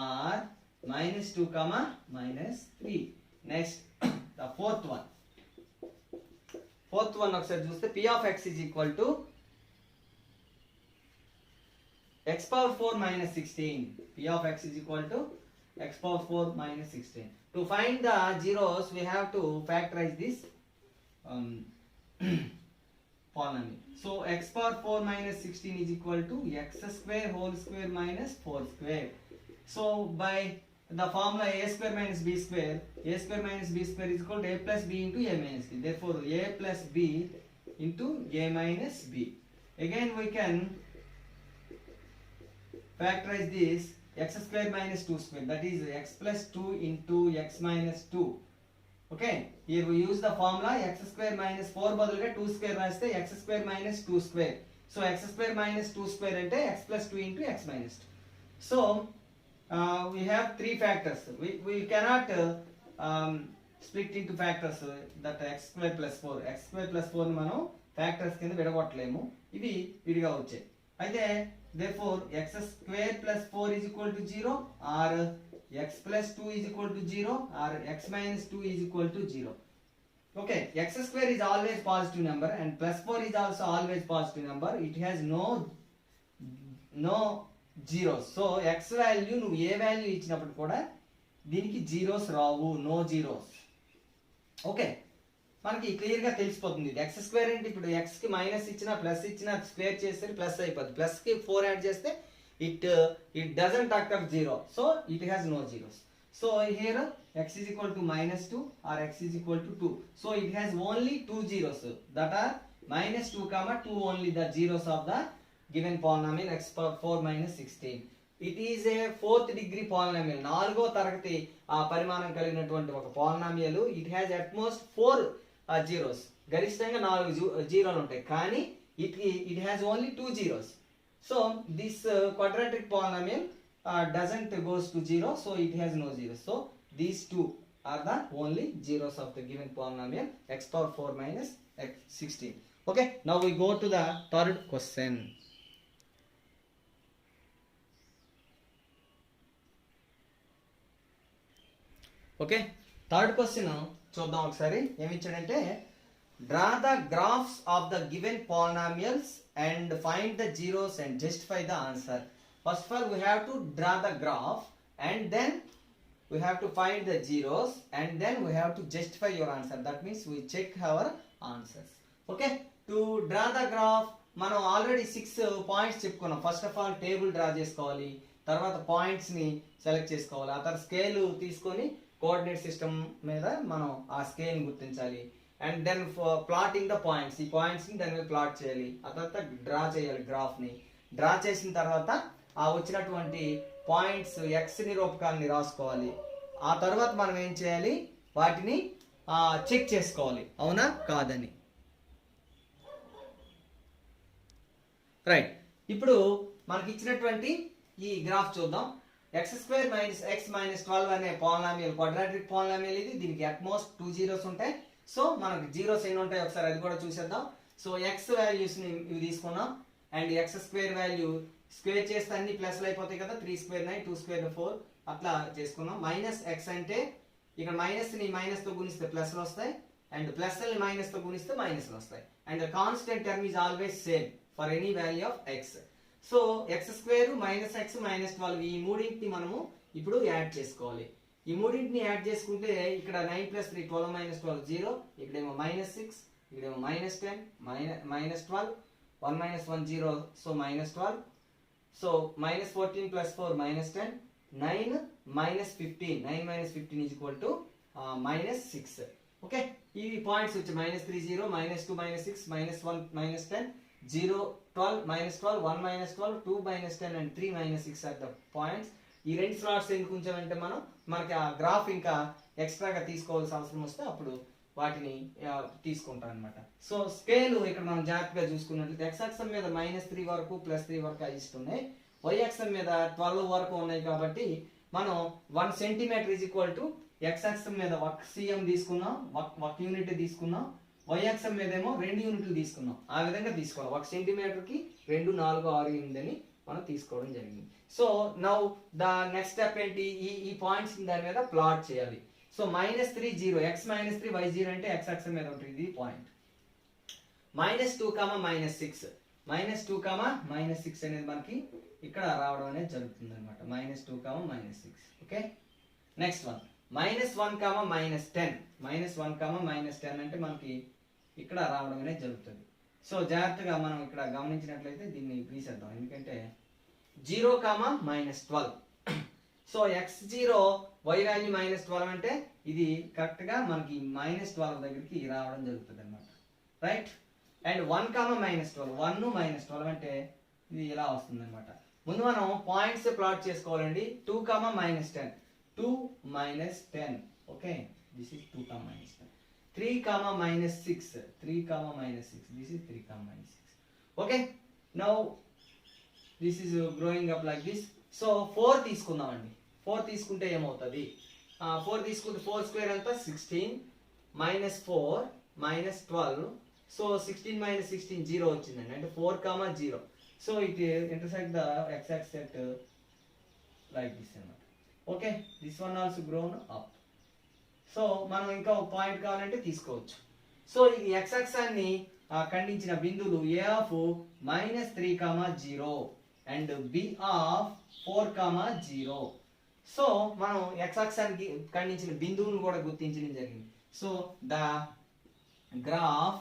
are -2, -3. Next, the fourth one ఒకసారి చూస్తే p of x is equal to x power 4 minus 16. P of x is equal to x power 4 minus 16. To find the zeros, we have to factorize this polynomial. So x power 4 minus 16 is equal to x square whole square minus 4 square. So by the formula a square minus b square is equal to a plus b into a minus b. Therefore a plus b into a minus b. Again we can factorize this x square minus 2 square, that is x plus 2 into x minus 2. Okay, here we use the formula x square minus 4 బదులుగా 2 square రాస్తే x square minus 2 square. So x square minus 2 square అంటే x plus 2 into x minus 2. So we have three factors. We cannot split into factors that x square plus 4. x square plus 4 ని మనం ఫ్యాక్టర్స్ కింద విడగొట్టలేము, ఇవి విడిగా వచ్చాయి. అయితే therefore x square plus 4 is equal to 0 or x plus 2 is equal to 0 or x minus 2 is equal to 0. Okay, x square is always positive number and plus 4 is also always positive number. It has no zeros. So x value నువ్వు ఏ వాల్యూ ఇచ్చినప్పుడు కూడా దీనికి జీరోస్ రావు, నో జీరోస్. ఓకే, మనకి క్లియర్ గా తెలిసిపోతుంది. ఎక్స్ స్క్వేర్ అంటే ఇప్పుడు ఎక్స్ కి మైనస్ ఇచ్చినా ప్లస్ ఇచ్చినా స్క్వేర్ చేస్తే ప్లస్ అయిపోతుంది. ప్లస్ కి 4 యాడ్ చేస్తే it doesn't occur 0, so it has no zeros. So here x is equal to -2 or x is equal to 2. So it has only two zeros, that are -2, 2 only the zeros of the given polynomial x power 4 minus 16. It is a 4th degree polynomial. 4వ తరగతి పరిమాణం కలిగినటువంటి ఒక polynomial. It has at most 4 zeros. గరిష్టంగా 4 జీరోలు ఉంటాయి, కానీ it has only 2 zeros. So this quadratic polynomial doesn't goes to 0, so it has no zeros. So these two are the only zeros of the given polynomial x power 4 minus x 16. Okay, now we go to the third question. Okay, third question చూద్దాం ఒకసారి. ఏమి ఇచ్చాడంటే draw the graphs of the given polynomials and find the zeros and justify the answer. First of all, we have to draw the graph, and then we have to find the zeros, and then we have to justify your answer. That means we check our answers. Okay, to draw the graph మనం ఆల్రెడీ 6 పాయింట్స్ చెప్పుకున్నాం. First of all table draw చేసుకోవాలి, తర్వాత పాయింట్స్ ని సెలెక్ట్ చేసుకోవాలి, ఆ తర్వాత స్కేల్ తీసుకొని కోఆర్డినేట్ సిస్టమ్ మీద మనం ఆ స్కేల్ ని గుర్తించాలి, and then plotting the points, ఈ పాయింట్స్ ని దాని మీద ప్లాట్ చేయాలి, ఆ తర్వాత డ్రా చేయాలి గ్రాఫ్ ని. డ్రా చేసిన తర్వాత ఆ వచ్చినటువంటి పాయింట్స్ ఎక్స్ నిరూపకాన్ని రాసుకోవాలి. ఆ తర్వాత మనం ఏం చేయాలి, వాటిని చెక్ చేసుకోవాలి అవునా కాదని. రైట్, ఇప్పుడు మనకి ఇచ్చినటువంటి ఈ గ్రాఫ్ చూద్దాం. X square minus X minus 12 అనే పాలినామియల్, క్వాడ్రాటిక్ పాలినామియల్ ఇది. దీనికి అట్మోస్ట్ 2 జీరోస్ ఉంటాయి. సో మనకి జీరోస్ ఎన్ని ఉంటాయి ఒకసారి అది కూడా చూసేద్దాం. సో ఎక్స్ వాల్యూస్ ని ఇవి తీసుకున్నాం, and X square value square చేస్తే అన్ని ప్లస్లు అయిపోతాయి కదా, 3 స్క్వేర్ 9, 2 స్క్వేర్ 4 అట్లా చేసుకున్నాం. మైనస్ ఎక్స్ అంటే ఇక్కడ మైనస్ ని మైనస్ తో గుణిస్తే ప్లస్లు వస్తాయి, అండ్ ప్లస్ ని మైనస్ తో గుణిస్తే మైనస్లు వస్తాయి, and constant term is always same for any value of X. So X square minus X minus 12 ఈ మూడింటిని మనము ఇప్పుడు యాడ్ చేసుకోవాలి. ఈ మూడింటిని యాడ్ చేసుకుంటే ఇక్కడ 9 + 3 12 - 12 0, ఇక్కడేమో -6, ఇక్కడేమో -10 -12, 1 - 1 0, so -12, so -14 + 4 -10, 9 - 15, 9 - 15 is equal to -6. Okay, ఈ పాయింట్స్ వచ్చి -3 0, -2 -6, -1 -10, 0 12, -12, 1 -12, 2 -10 and 3 -6 are the points. ఈ రెండు స్లాట్స్ ఎందుకు ఉంచామంటే మనకి ఆ గ్రాఫ్ ఇంకా ఎక్స్ట్రాగా తీసుకోవాల్సిన అవసరం వస్తే అప్పుడు వాటిని తీసుకుంటాం అనమాట. సో స్కేల్ ఇక్కడ మనం జాగ్రత్తగా చూసుకున్నట్లయితే ఎక్స్ అక్షం మీద -3 వరకు +3 వరకు ఇస్తున్నాయి, వై అక్షం మీద 12 వరకు ఉన్నాయి. కాబట్టి మనం 1 centimetre is equal to x అక్షం మీద 1 cm తీసుకున్నాం, 1 యూనిట్ తీసుకున్నాం, వై అక్షం మీద ఏమో 2 యూనిట్లు తీసుకున్నాం. ఆ విధంగా తీసుకోవాలి. 1 సెంటీమీటర్ కి 2, 4, 6, 8 అని మనం తీసుకోవడం జరిగింది. So now the next step ఏంటి, ఈ పాయింట్స్ దాని మీద ప్లాట్ చేయాలి. సో -3 0, x -3 y 0 అంటే x అక్షం మీద ఉంటుంది ఇది పాయింట్. -2, -6, -2, -6 అనేది మనకి ఇక్కడ రావడం అనేది జరుగుతుంది అనమాట. -2, -6. ఓకే, నెక్స్ట్ వన్ -1, -10, -1, -10 అంటే మనకి ఇక్కడ రావడం అనేది జరుగుతుంది. సో జాగ్రత్తగా మనం ఇక్కడ గమనించినట్లయితే దీన్ని గీసేద్దాం, ఎందుకంటే 0, -12. సో x0 y వాల్యూ -12 అంటే ఇది కరెక్ట్ గా మనకి -12 దగ్గరికి రావడం జరుగుతుంది అనమాట. రైట్, అండ్ 1, -12, 1 -12 అంటే ఇది ఇలా వస్తుంది అనమాట. ముందు మనం పాయింట్స్ ప్లాట్ చేసుకోవాలండి. 2, -10, 2 -10. Okay, this is 2, -10. 3, -6, 3, -6. This is 3, -6. Okay, now this is growing up like this. So 4 తీసుకుందామండి. 4 తీసుకుంటే ఏమవుతుంది, 4 తీసుకుంటే 4 స్క్వేర్ ఎంత 16, -4 -12. సో 16 - 16 0 వచ్చిందండి, అంటే 4, 0. So it intersect the x-axis at like this అన్నమాట. Okay, this one also grown up. So మనం ఇంకా ఒక పాయింట్ కావాలంటే తీసుకోవచ్చు. సో ఈ x అక్షాన్ని ఖండించిన బిందువులు a of -3, 0 and b of 4, 0. So మనం x అక్షానికి ఖండించిన బిందువులను కూడా గుర్తించడం జరిగింది. So the graph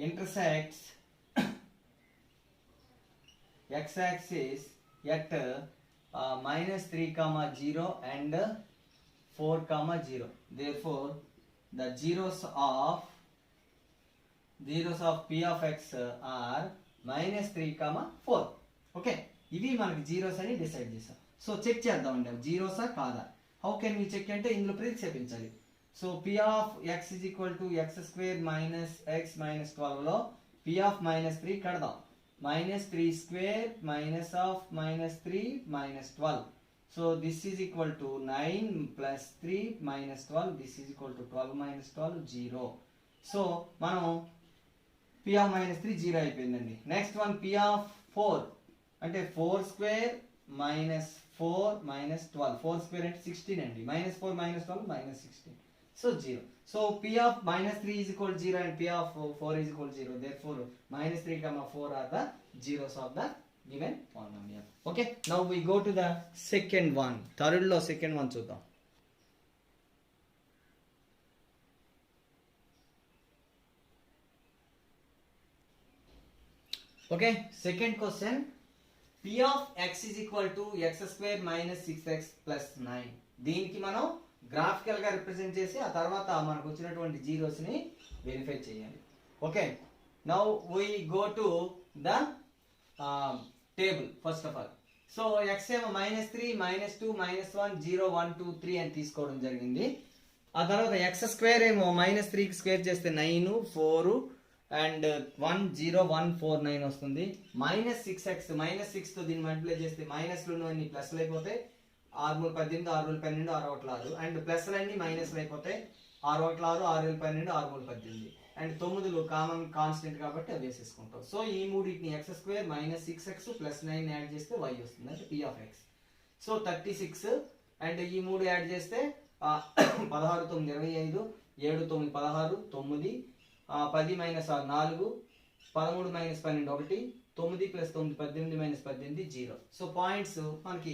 intersects x axis at -3, 0 and 4, 0. Therefore the zeros of p of x are -3, 4. Okay, ఇవి మనకి జీరోస్ అని డిసైడ్ చేసాం. సో చెక్ చేద్దామండి జీరోసా కాదా. హౌ కెన్ వి చెక్ అంటే ఇందులో ప్రతిక్షేపించాలి. So p of x is equal to x² - x - 12 లో p of -3 కడదాం. -3² minus of -3 -12. So this is equal to 9 plus 3 minus 12. This is equal to 12 minus 12, 0. So మనం p of -3 0 అయిపోయిందండి. నెక్స్ట్ వన్ p of 4 అంటే 4² minus 4 minus 12. 4² అంటే 16 అండి. -4 - 12 -16. So 0. So p of -3 is equal to 0 and p of 4 is equal to 0. Therefore -3, 4 are the zeros of the given polynomial. Okay, now we go to the second one. Third lo second one చూద్దాం. Okay, second question. P of x is equal to x square minus 6x plus 9. దీనికి మనం గ్రాఫికల్ గా రిప్రజెంట్ చేసి ఆ తర్వాత మనకు వచ్చినటువంటి జీరోస్ ని వెరిఫై చేయాలి. Okay, now we go to the table first of all. So x ఏమో -3 -2 -1 0 1 2 3 అని తీసుకోవడం జరిగింది. ఆ తర్వాత x స్క్వేర్ ఏమో -3 కి స్క్వేర్ చేస్తే 9 4 అండ్ 1 0 1 4 9 వస్తుంది. -6x -6 తో దీన్ని మల్టిప్లై చేస్తే మైనస్లు అన్ని ప్లస్లు అయిపోతాయి. 6 18 6 12 6 6 అండ్ ప్లస్లు అన్ని మైనస్లు అయిపోతాయి. 6 6 6 12 6 18 అండ్ 9 కామన్ కాన్స్టెంట్ కాబట్టి అవి వేసేసుకుంటాం. సో ఈ మూడింటిని x square -6x plus 9 add చేస్తే y వస్తుంది, అంటే p of x. So 36 and ఈ 3 యాడ్ చేస్తే 16 9 25 7 9 16 9 10 minus 6 4 13 minus 12 1 9 plus 9 18 minus 18 0. So points మనకి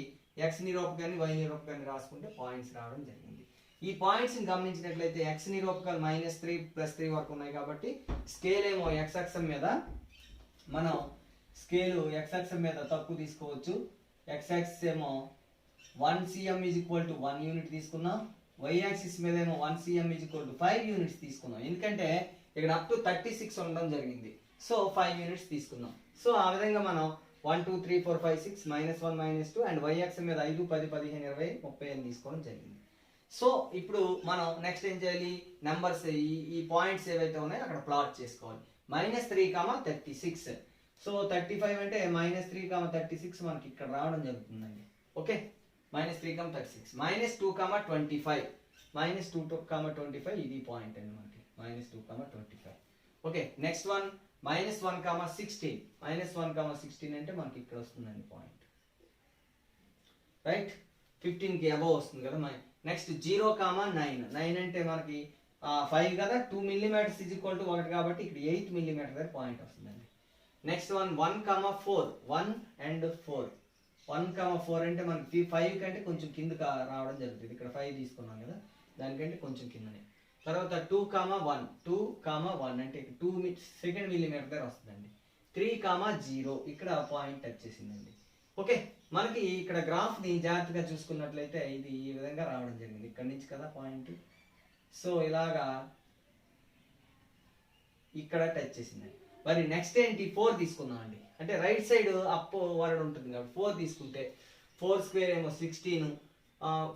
x నిరూపకాన్ని y నిరూపకాన్ని రాసుకుంటే పాయింట్స్ రావడం జరిగింది. ఈ పాయింట్స్ ని గమనించినట్లయితే x నిరూపకాలు -3 +3 వరకు ఉన్నాయి కాబట్టి స్కేల్ ఏమో x అక్షం మీద మనం స్కేల్ x అక్షం మీద తక్కువ తీసుకోవచ్చు. x యాక్సిస్ ఏమో 1 cm = 1 యూనిట్ తీసుకున్నాం. y యాక్సిస్ మీద ఏమో 1 cm = 5 యూనిట్స్ తీసుకున్నాం. ఎందుకంటే ఇక్కడ అప్ టు 36 ఉండడం జరిగింది. సో 5 యూనిట్స్ తీసుకున్నాం. సో ఆ విధంగా మనం 1 2 3 4 5 6 -1 -2 అండ్ y యాక్సిస్ మీద 5 10 15 20 30 అని తీసుకోవడం జరిగింది. సో ఇప్పుడు మనం నెక్స్ట్ ఏం చేయాలి, నెంబర్స్ ఈ పాయింట్స్ ఏవైతే ఉన్నాయో అక్కడ ప్లాట్ చేసుకోవాలి. -3, 36. సో 35 అంటే -3, 36 మనకి ఇక్కడ రావడం జరుగుతుందండి. ఓకే, -3, 36 -2, 25 -2, 25 ఇది పాయింట్ అండి మనకి. -2, 25. ఓకే, నెక్స్ట్ వన్ -1, 16 -1, 16 అంటే మనకి ఇక్కడ వస్తుందండి పాయింట్. రైట్, 15 కి అబవ్ వస్తుంది కదా. నెక్స్ట్ 0, 9 అంటే మనకి 5 కదా. 2 mm = 1 కాబట్టి ఇక్కడ 8 mm దగ్గర పాయింట్ వస్తుందండి. నెక్స్ట్ వన్ 1, 4 1 and 4 1, 4 అంటే మనకి 5 కంటే కొంచెం కిందకి రావడం జరుగుతుంది. ఇక్కడ 5 తీసుకున్నాం కదా, దానికంటే కొంచెం కిందనే. తర్వాత 2, 1 అంటే 2 సెకండ్ మిల్లీమీటర్ దగ్గర వస్తుందండి. 3, 0 ఇక్కడ పాయింట్ టచ్ చేసిందండి. ఓకే, మనకి ఇక్కడ గ్రాఫ్ ని జాగ్రత్తగా చూసుకున్నట్లయితే ఇది ఈ విధంగా రావడం జరిగింది. ఇక్కడ నుంచి కదా పాయింట్. సో ఇలాగా ఇక్కడ టచ్ చేసిందండి. మరి నెక్స్ట్ ఏంటి, 4 తీసుకుందాం అండి. అంటే రైట్ సైడ్ అప్ వర్డ్ ఉంటుంది కాబట్టి 4 తీసుకుంటే 4 స్క్వేర్ ఏమో 16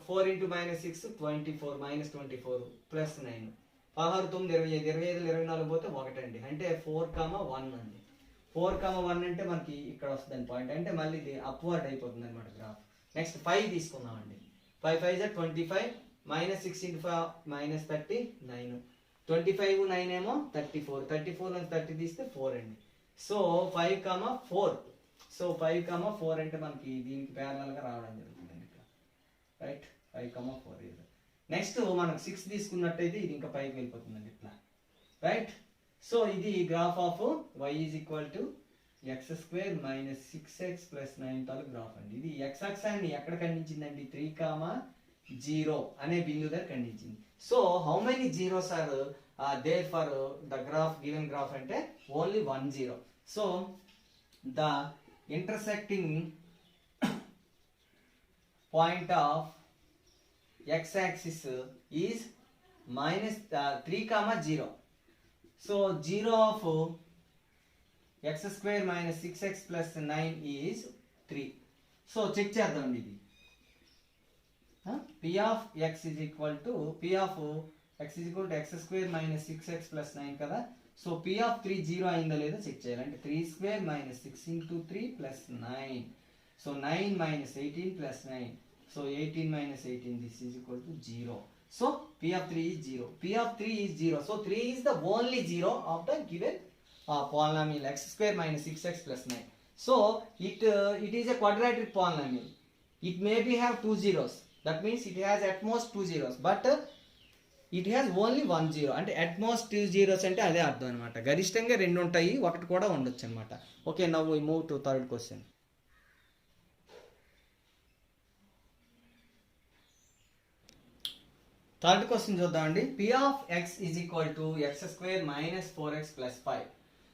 4 × -6 24 -24 ప్లస్ 9 16 9 25 25 24 పోతే 1 అండి. అంటే 4, 1 అండి. 4, 1 అంటే మనకి ఇక్కడ వస్తుంది పాయింట్. అంటే మళ్ళీ ఇది అప్వర్డ్ అయిపోతుంది అనమాట గ్రాఫ్. నెక్స్ట్ 5 తీసుకుందాం అండి. 5 5 25 -6 × 5 -39 25 9 ఏమో 34 34 నుంచి 30 తీస్తే 4 అండి. సో 5, 4 సో 5, 4 అంటే మనకి దీనికి ప్యారలల్ గా రావడం జరుగుతుందండి ఇక్కడ. రైట్, 5, 4. నెక్స్ట్ మనం 6 తీసుకున్నట్టయితే ఇది ఇంకా పైకి వెళ్ళిపోతుందండి ఇట్లా. రైట్, సో ఇది graph of y = x² - 6x + 9 తాలూకు గ్రాఫ్ అండి. ఇది x అక్షాన్ని ఎక్కడ ఖండించిందండి, 3, 0 అనే బిందువు దగ్గర ఖండించింది. So how many zeros are there for the graph, given graph అంటే only 1 0. So the intersecting point of x axis is -3, 0. So 0 of x² - 6x + 9 is 3. So check చేద్దాం ఇది. p of x = x² - 6x + 9 కదా. సో p of 3 0 అయిందో లేదో చెక్ చేయాలి. అంటే 3² - 6 × 3 + 9. So 9 - 18 + 9. So 18 - 18, this is equal to 0. So p of 3 is 0. p of 3 is 0. So 3 is the only 0 of the given polynomial x² - 6x + 9. So it is a quadratic polynomial. It maybe have 2 zeros. That means it has at most 2 zeros. But it has only 1 zero. అంటే at most 2 zeros అంటే అదే అర్థం అనమాట. గరిష్టంగా 2 ఉంటాయి, ఒకటి కూడా ఉండొచ్చు అనమాట. Okay, now we move to third question. Third question చూద్దామండి. p of x is equal to x square minus 4x plus 5.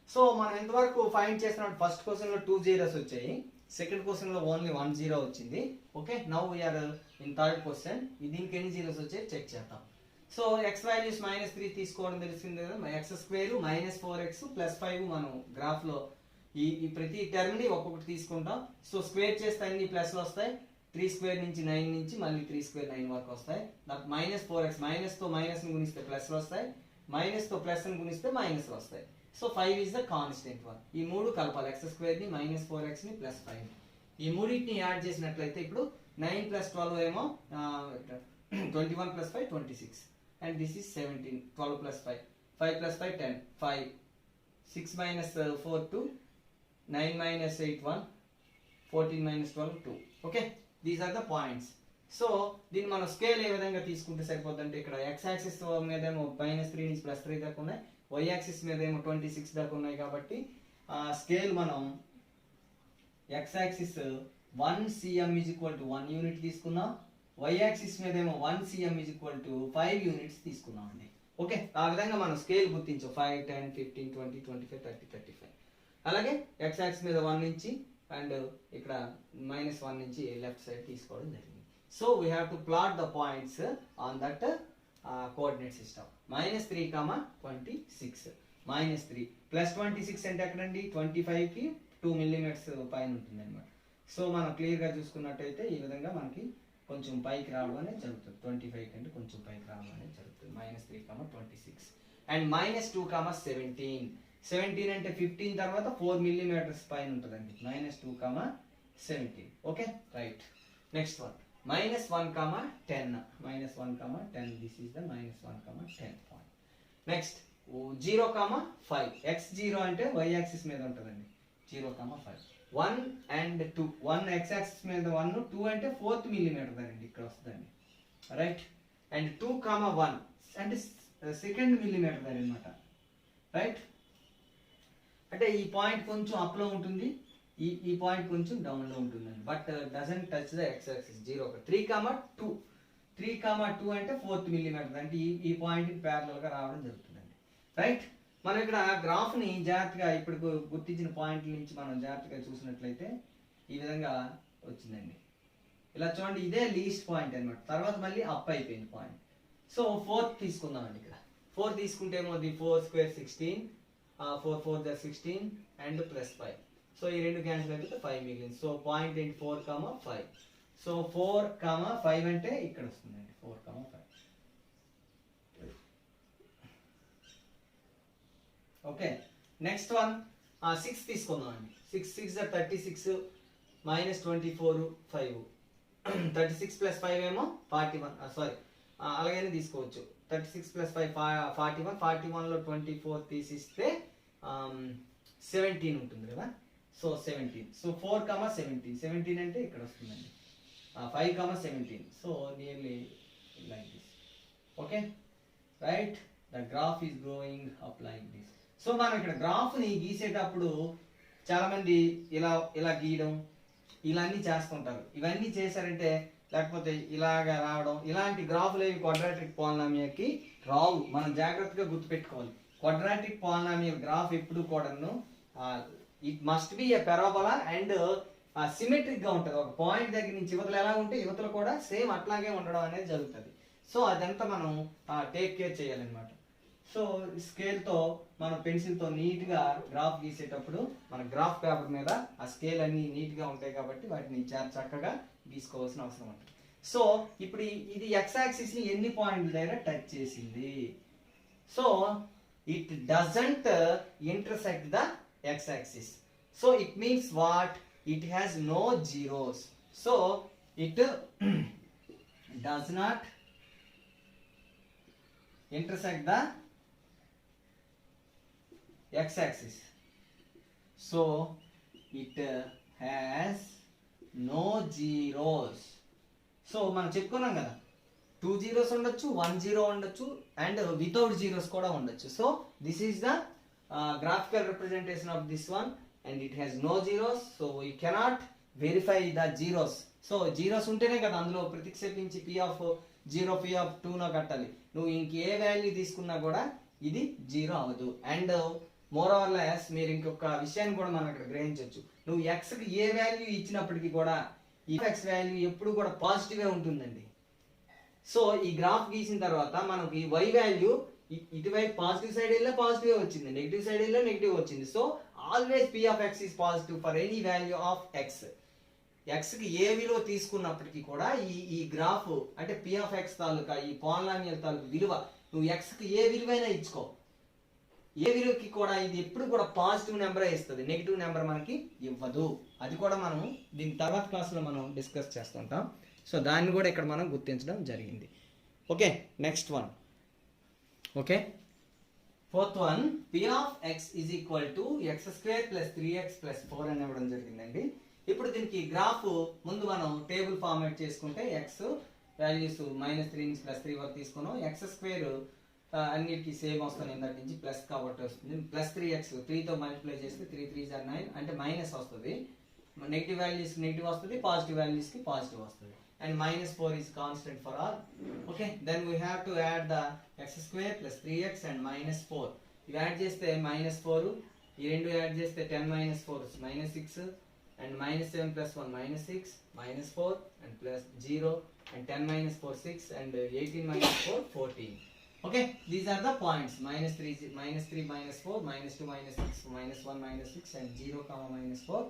So మనం ఎంతవరకు ఫైండ్ చేసినప్పుడు ఫస్ట్ క్వశ్చన్ లో 2 zeros వచ్చాయి, సెకండ్ క్వశ్చన్ లో ఓన్లీ 1 0 వచ్చింది. Okay, now we are in third question. దీనికి ఎన్ని జీరోస్ వచ్చాయి చెక్ చేద్దాం. సో ఎక్స్ వాల్యూస్ -3 తీసుకోవడం తెలిసింది కదా. ఎక్స్ స్క్వేర్ -4x ప్లస్ 5 మనం గ్రాఫ్ లో ఈ ప్రతి టర్మ్ ని ఒక్కొక్కటి తీసుకుంటాం. సో స్క్వేర్ చేస్తే అన్ని ప్లస్లు వస్తాయి. 3 స్క్వేర్ నుంచి 9 నుంచి మళ్ళీ 3 స్క్వేర్ 9 వరకు వస్తాయి. నాకు -4x మైనస్ తో మైనస్ ని గుణిస్తే ప్లస్లు వస్తాయి, మైనస్ తో ప్లస్ ని గుణిస్తే మైనస్ వస్తాయి. So 5 is the constant one. ఈ మూడు కలపాలి, ఎక్స్ స్క్వేర్ ని -4x ని ప్లస్ 5. ఈ మూడింటిని యాడ్ చేసినట్లయితే ఇప్పుడు 9 + 12 ఏమో 21 + 5 26 and this is 17. 12 + 5 5 + 5 10 5 6 - 4 2 9 - 8 1 14 - 12 2. Okay, these are the points. So దీన్ని మనం స్కేల్ ఏ విధంగా తీసుకుంటే సరిపోద్దంటే ఇక్కడ x యాక్సిస్ మీద ఏమో -3 నుంచి +3 దాకా ఉన్నాయి, y యాక్సిస్ మీద ఏమో 26 దాకా ఉన్నాయి. కాబట్టి స్కేల్ మనం x యాక్సిస్ 1 cm = 1 యూనిట్ తీసుకున్నాం, y యాక్సిస్ మీద ఏమో 1 cm = 5 యూనిట్స్ తీసుకున్నాం అండి. ఓకే, ఆ విధంగా మనం స్కేల్ గుర్తించాం 5 10 15 20 25 30 35. అలాగే x యాక్సిస్ మీద 1 నుంచి అండ్ ఇక్కడ -1 నుంచి లెఫ్ట్ సైడ్ తీసుకోవడం జరిగింది. So we have to plot the points on that coordinate system. -3, 26 -3 plus 26 అంటే ఎక్కడండి 25 కి 2 మిల్లీమీటర్స్ పైన ఉంటుంది అనమాట. సో మనం క్లియర్ గా చూసుకున్నట్టయితే ఈ విధంగా మనకి కొంచెం పైకి రావడం అనేది జరుగుతుంది. 25 కంటే కొంచెం పైకి రావడం అనేది జరుగుతుంది. -3, 26 అండ్ -2, 17 17 అంటే 15 తర్వాత 4 మిల్లీమీటర్స్ పైన ఉంటుందండి. -2, 17. Okay, right. Next one -1, 10 -1, 10. This is the -1, 10 point. Next 0, 5. x0 అంటే y యాక్సిస్ మీద ఉంటుందండి. 0, 5 1 and 2. 1 x యాక్సిస్ మీద 1 2 అంటే 4th మిల్లీమీటర్ అండి ఇక్కడ వస్తుందండి. రైట్, అండ్ 2, 1 అంటే సెకండ్ మిల్లీమీటర్ అన్నమాట. రైట్, అంటే ఈ పాయింట్ కొంచెం అప్ లో ఉంటుంది, ఈ పాయింట్ కొంచెం డౌన్ లో ఉంటుందండి. But doesn't touch the x axis. 0, 3, 2. 3, 2 అంటే 4th మిల్లీమీటర్ అంటే ఈ పాయింట్ ప్యారలల్ గా రావడం జరుగుతుందండి. రైట్, మనం ఇక్కడ గ్రాఫ్ ని జాగ్రత్తగా ఇప్పుడు గుర్తించిన పాయింట్ల నుంచి మనం జాగ్రత్తగా చూసినట్లయితే ఈ విధంగా వచ్చిందండి. ఇలా చూడండి, ఇదే లీస్ట్ పాయింట్ అన్నమాట. తర్వాత మళ్ళీ అప్ అయిపోయింది పాయింట్. సో 4th తీసుకుందామండి. ఇక్కడ 4 తీసుకుంటే ఏమో 4 స్క్వేర్ 16 4 4 16 అండ్ +5. సో ఈ రెండు క్యాన్సిల్ అయిపోతే 5 మిగిలింది. సో పాయింట్ ఏంటి 4, 5. సో 4, 5 అంటే ఇక్కడ వస్తుందండి. 4, 5. ఓకే, నెక్స్ట్ వన్ 6 తీసుకుందాం అండి. 6 6 36 -24 5. 36 + 5 ఏమో 41. సారీ, అలాగైనా తీసుకోవచ్చు. 36 + 5 41. 41 లో 24 తీసిస్తే 17 ఉంటుంది కదా. సో 17. సో 4, 17. 17 అంటే ఇక్కడ వస్తుందండి. 5, 17. So nearly like this. Okay, right, the graph is growing up like this. So మనం ఇక్కడ గ్రాఫ్ ని గీసేటప్పుడు చాలా మంది ఇలా గీయడం ఇలా అన్ని చేస్తుంటారు. ఇవన్నీ చేశారంటే లేకపోతే ఇలాగా రావడం, ఇలాంటి గ్రాఫ్లు ఏవి క్వాడ్రాటిక్ పాలినామియల్కి రావు. మనం జాగ్రత్తగా గుర్తుపెట్టుకోవాలి. క్వాడ్రాటిక్ పాలినామియల్ గ్రాఫ్ ఎప్పుడు కూడాను it must be a parabola and symmetric గా ఉంటుంది. ఒక పాయింట్ దగ్గర నుంచి యువతలు ఎలా ఉంటే యువతలు కూడా సేమ్ అట్లాగే ఉండడం అనేది జరుగుతుంది. సో అదంతా మనం టేక్ కేర్ చేయాలన్నమాట. సో స్కేల్ తో మనం పెన్సిల్ తో నీట్ గా గ్రాఫ్ గీసేటప్పుడు మన గ్రాఫ్ పేపర్ మీద ఆ స్కేల్ అన్ని నీట్ గా ఉంటాయి కాబట్టి వాటిని చాలా చక్కగా గీసుకోవాల్సిన అవసరం ఉంటుంది. సో ఇప్పుడు ఇది x యాక్సిస్ ని ఎన్ని పాయింట్ల దగ్గర టచ్ చేసింది? So it doesn't intersect the x axis. So it means what? It has no zeros. So it does not intersect the x axis. So it has no zeros. So మనం చెప్పుకున్నాం కదా 2 zeros ఉండొచ్చు, 1 0 ఉండొచ్చు అండ్ వితౌట్ జీరోస్ కూడా ఉండొచ్చు. So this is the graphical representation of this one and it has no zeros. So we cannot verify the zeros. So zeros ఉంటేనే కదా అందులో ప్రతిక్షేపించి p of zero P of 2 కట్టాలి. నువ్వు ఇంకే వాల్యూ తీసుకున్నా కూడా ఇది జీరో అవ్వదు. అండ్ మోర్ ఆర్ లెస్ మీరు ఇంకొక విషయాన్ని కూడా మనం ఇక్కడ గ్రహించవచ్చు. నువ్వు ఎక్స్కి ఏ వాల్యూ ఇచ్చినప్పటికీ కూడా ఈ ఎక్స్ వాల్యూ ఎప్పుడు కూడా పాజిటివే ఉంటుందండి. సో ఈ గ్రాఫ్ గీసిన తర్వాత మనకి వై వాల్యూ ఇటువైపు పాజిటివ్ సైడ్ వెళ్ళా పాజిటివ్ వచ్చింది, నెగిటివ్ సైడ్ వెళ్ళా నెగిటివ్ వచ్చింది. So always p of x is positive for any value of x. ఎక్స్కి ఏ విలువ తీసుకున్నప్పటికీ కూడా ఈ గ్రాఫ్ అంటే పీ ఆఫ్ ఎక్స్ తాలూకా ఈ పాలినామియల్ తాలూకు విలువ నువ్వు ఎక్స్కి ఏ విలువైనా ఇచ్చుకో, ఏ విలువకి కూడా ఇది ఎప్పుడు కూడా పాజిటివ్ నెంబరే ఇస్తుంది, నెగిటివ్ నెంబర్ మనకి ఇవ్వదు. అది కూడా మనం దీని తర్వాత క్లాస్లో మనం డిస్కస్ చేస్తుంటాం. సో దాన్ని కూడా ఇక్కడ మనం గుర్తించడం జరిగింది. Okay, next one. Okay, fourth one, P of X is equal to X square plus 3x plus 4 అని ఇవ్వడం జరిగిందండి. ఇప్పుడు దీనికి గ్రాఫ్ ముందు మనం టేబుల్ ఫార్మేట్ చేసుకుంటే ఎక్స్ వాల్యూస్ -3 నుంచి +3 వరకు తీసుకున్నాం. ఎక్స్ స్క్వేర్ అన్నిటికీ సేమ్ వస్తుంది, ఇందాక నుంచి ప్లస్ కాబట్టి వస్తుంది. +3x 3తో మల్టిప్లై చేస్తే 3 3s are 9 అంటే మైనస్ వస్తుంది. నెగిటివ్ వాల్యూస్ నెగిటివ్ వస్తుంది, పాజిటివ్ వాల్యూస్ కి పాజిటివ్ వస్తుంది. And -4 is constant for all. Okay, then we have to add the x square plus 3x and -4. ఇవి యాడ్ చేస్తే -4, ఈ రెండు యాడ్ చేస్తే 10 - 4 -6 and -7 + 1 -6 -4 and plus 0 and 10 - 4 6 and 18 - 4 14. Okay, these are the points -3 -4 -2 -6 -1 -6 and 0, -4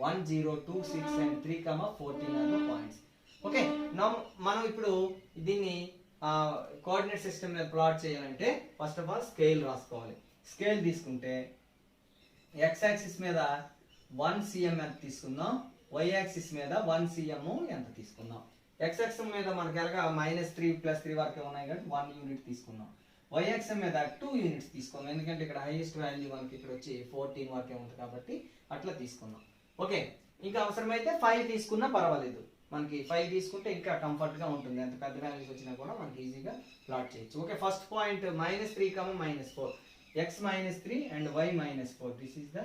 1 0 2 6 and 3 14 are the points. Okay, మనం ఇప్పుడు దీన్ని కోఆర్డినేట్ సిస్టమ్ మీద ప్లాట్ చేయాలంటే ఫస్ట్ ఆఫ్ ఆల్ స్కేల్ రాసుకోవాలి. స్కేల్ తీసుకుంటే x యాక్సిస్ మీద 1 cm ఎంత తీసుకుందాం, y యాక్సిస్ మీద 1 cm ఎంత తీసుకుందాం. x యాక్సిస్ మీద మనకి ఎలాగా -3 + 3 వరకే ఉన్నాయి కాబట్టి 1 యూనిట్ తీసుకుందాం. y యాక్సిస్ మీద 2 యూనిట్స్ తీసుకుందాం, ఎందుకంటే ఇక్కడ హైయెస్ట్ వాల్యూ మనకి ఇక్కడ వచ్చి 14 వరకే ఉంది కాబట్టి అట్లా తీసుకుందాం. ఓకే, ఇంకా అవసరమైతే 5 తీసుకున్నా పర్వాలేదు, మనకి 5 తీసుకుంటే ఇంకా కంఫర్ట్ గా ఉంటుంది. ఎంత పెద్ద వాల్యూస్ వచ్చినా కూడా మనకి ఈజీగా ప్లాట్ చేయొచ్చు. Okay, first point -3, -4, x -3 and y -4. This is the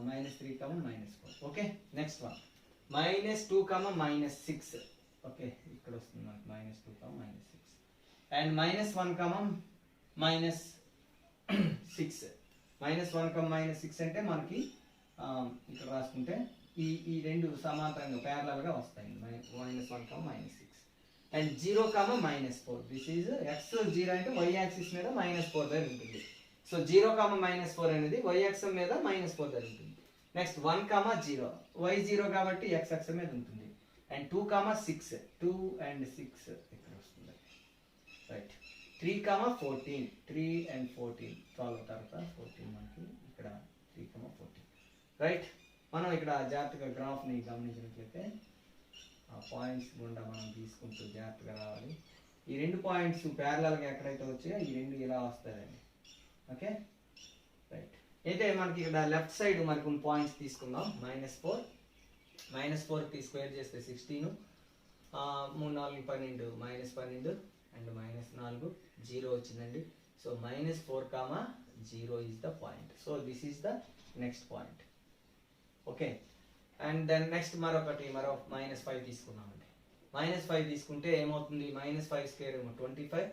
-3, -4. Okay, next one -2, -6. Okay, ఇక్కడ వస్తుంది మనకి -2, -6 అండ్ -1, -6. -1, -6 అంటే మనకి ఇక్కడ రాసుకుంటే ఈ రెండు సమాంతరంగా ప్యారలల్ గా వస్తాయి. -1, -6 అండ్ 0, -4. దిస్ ఈజ్ x 0 అంటే y యాక్సిస్ మీద -4 దగ్గర ఉంటుంది. సో 0, -4 అనేది y యాక్సిస్ మీద -4 దగ్గర ఉంటుంది. నెక్స్ట్ 1, 0 y 0 కాబట్టి x యాక్సిస్ మీద ఉంటుంది. అండ్ 2, 6 2 and 6 ఇక్కడ వస్తుంది. రైట్, 3, 14 3 and 14 12 తర్వాత 14 మనకి ఇక్కడ 3, 14. రైట్, మనం ఇక్కడ జాగ్రత్తగా గ్రాఫ్ని గమనించినట్లయితే ఆ పాయింట్స్ గుండా మనం తీసుకుంటూ జాగ్రత్తగా రావాలి. ఈ రెండు పాయింట్స్ ప్యారలల్గా ఎక్కడైతే వచ్చాయో ఈ రెండు ఇలా వస్తాయండి. Okay, right. అయితే మనకి ఇక్కడ లెఫ్ట్ సైడ్ మరి కొన్ని పాయింట్స్ తీసుకుందాం. -4 -4 స్క్వేర్ చేస్తే 16, 3 4 12 -12 అండ్ -4 0 వచ్చిందండి. So -4, 0 is the point. So this is the next point. Okay, and then next మరో -5 తీసుకున్నామండి. -5 తీసుకుంటే ఏమవుతుంది, -5 స్క్వేర్ ఏమో 25,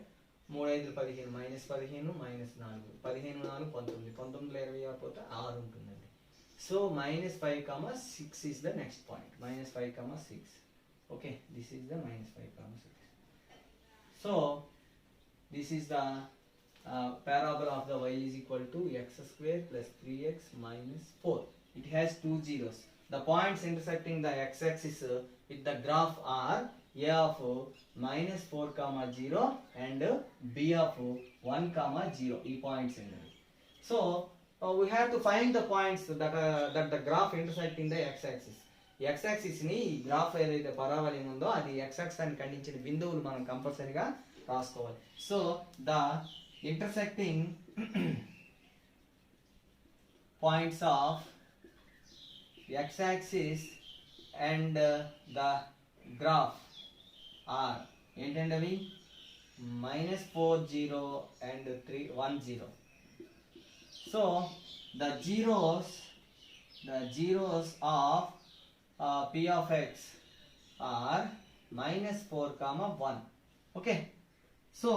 3 5 15 -15 -4 15 4 19 19 20 అయిపోతే 6 ఉంటుందండి. So -5, 6 is the next point. -5, 6. Okay, this is the -5, 6. So this is the parabola of the y is equal to x square plus 3x minus 4. It has 2 zeros. The points intersecting the x-axis with the graph are a of -4, 0 and b of 1, 0. E points in there. So we have to find the points that the graph intersecting the x-axis. x-axis ni graph ఏదైతే పరావళి ఉందో అది x-axis అని ఖండించిన బిందువులు మనం కంపల్సరీగా రాసుకోవాలి. So the intersecting points of x-axis and the graph are ఏంటంటే అవి -4 0 and 3 1 0. So the zeros of p of x are -4, 1. Okay, so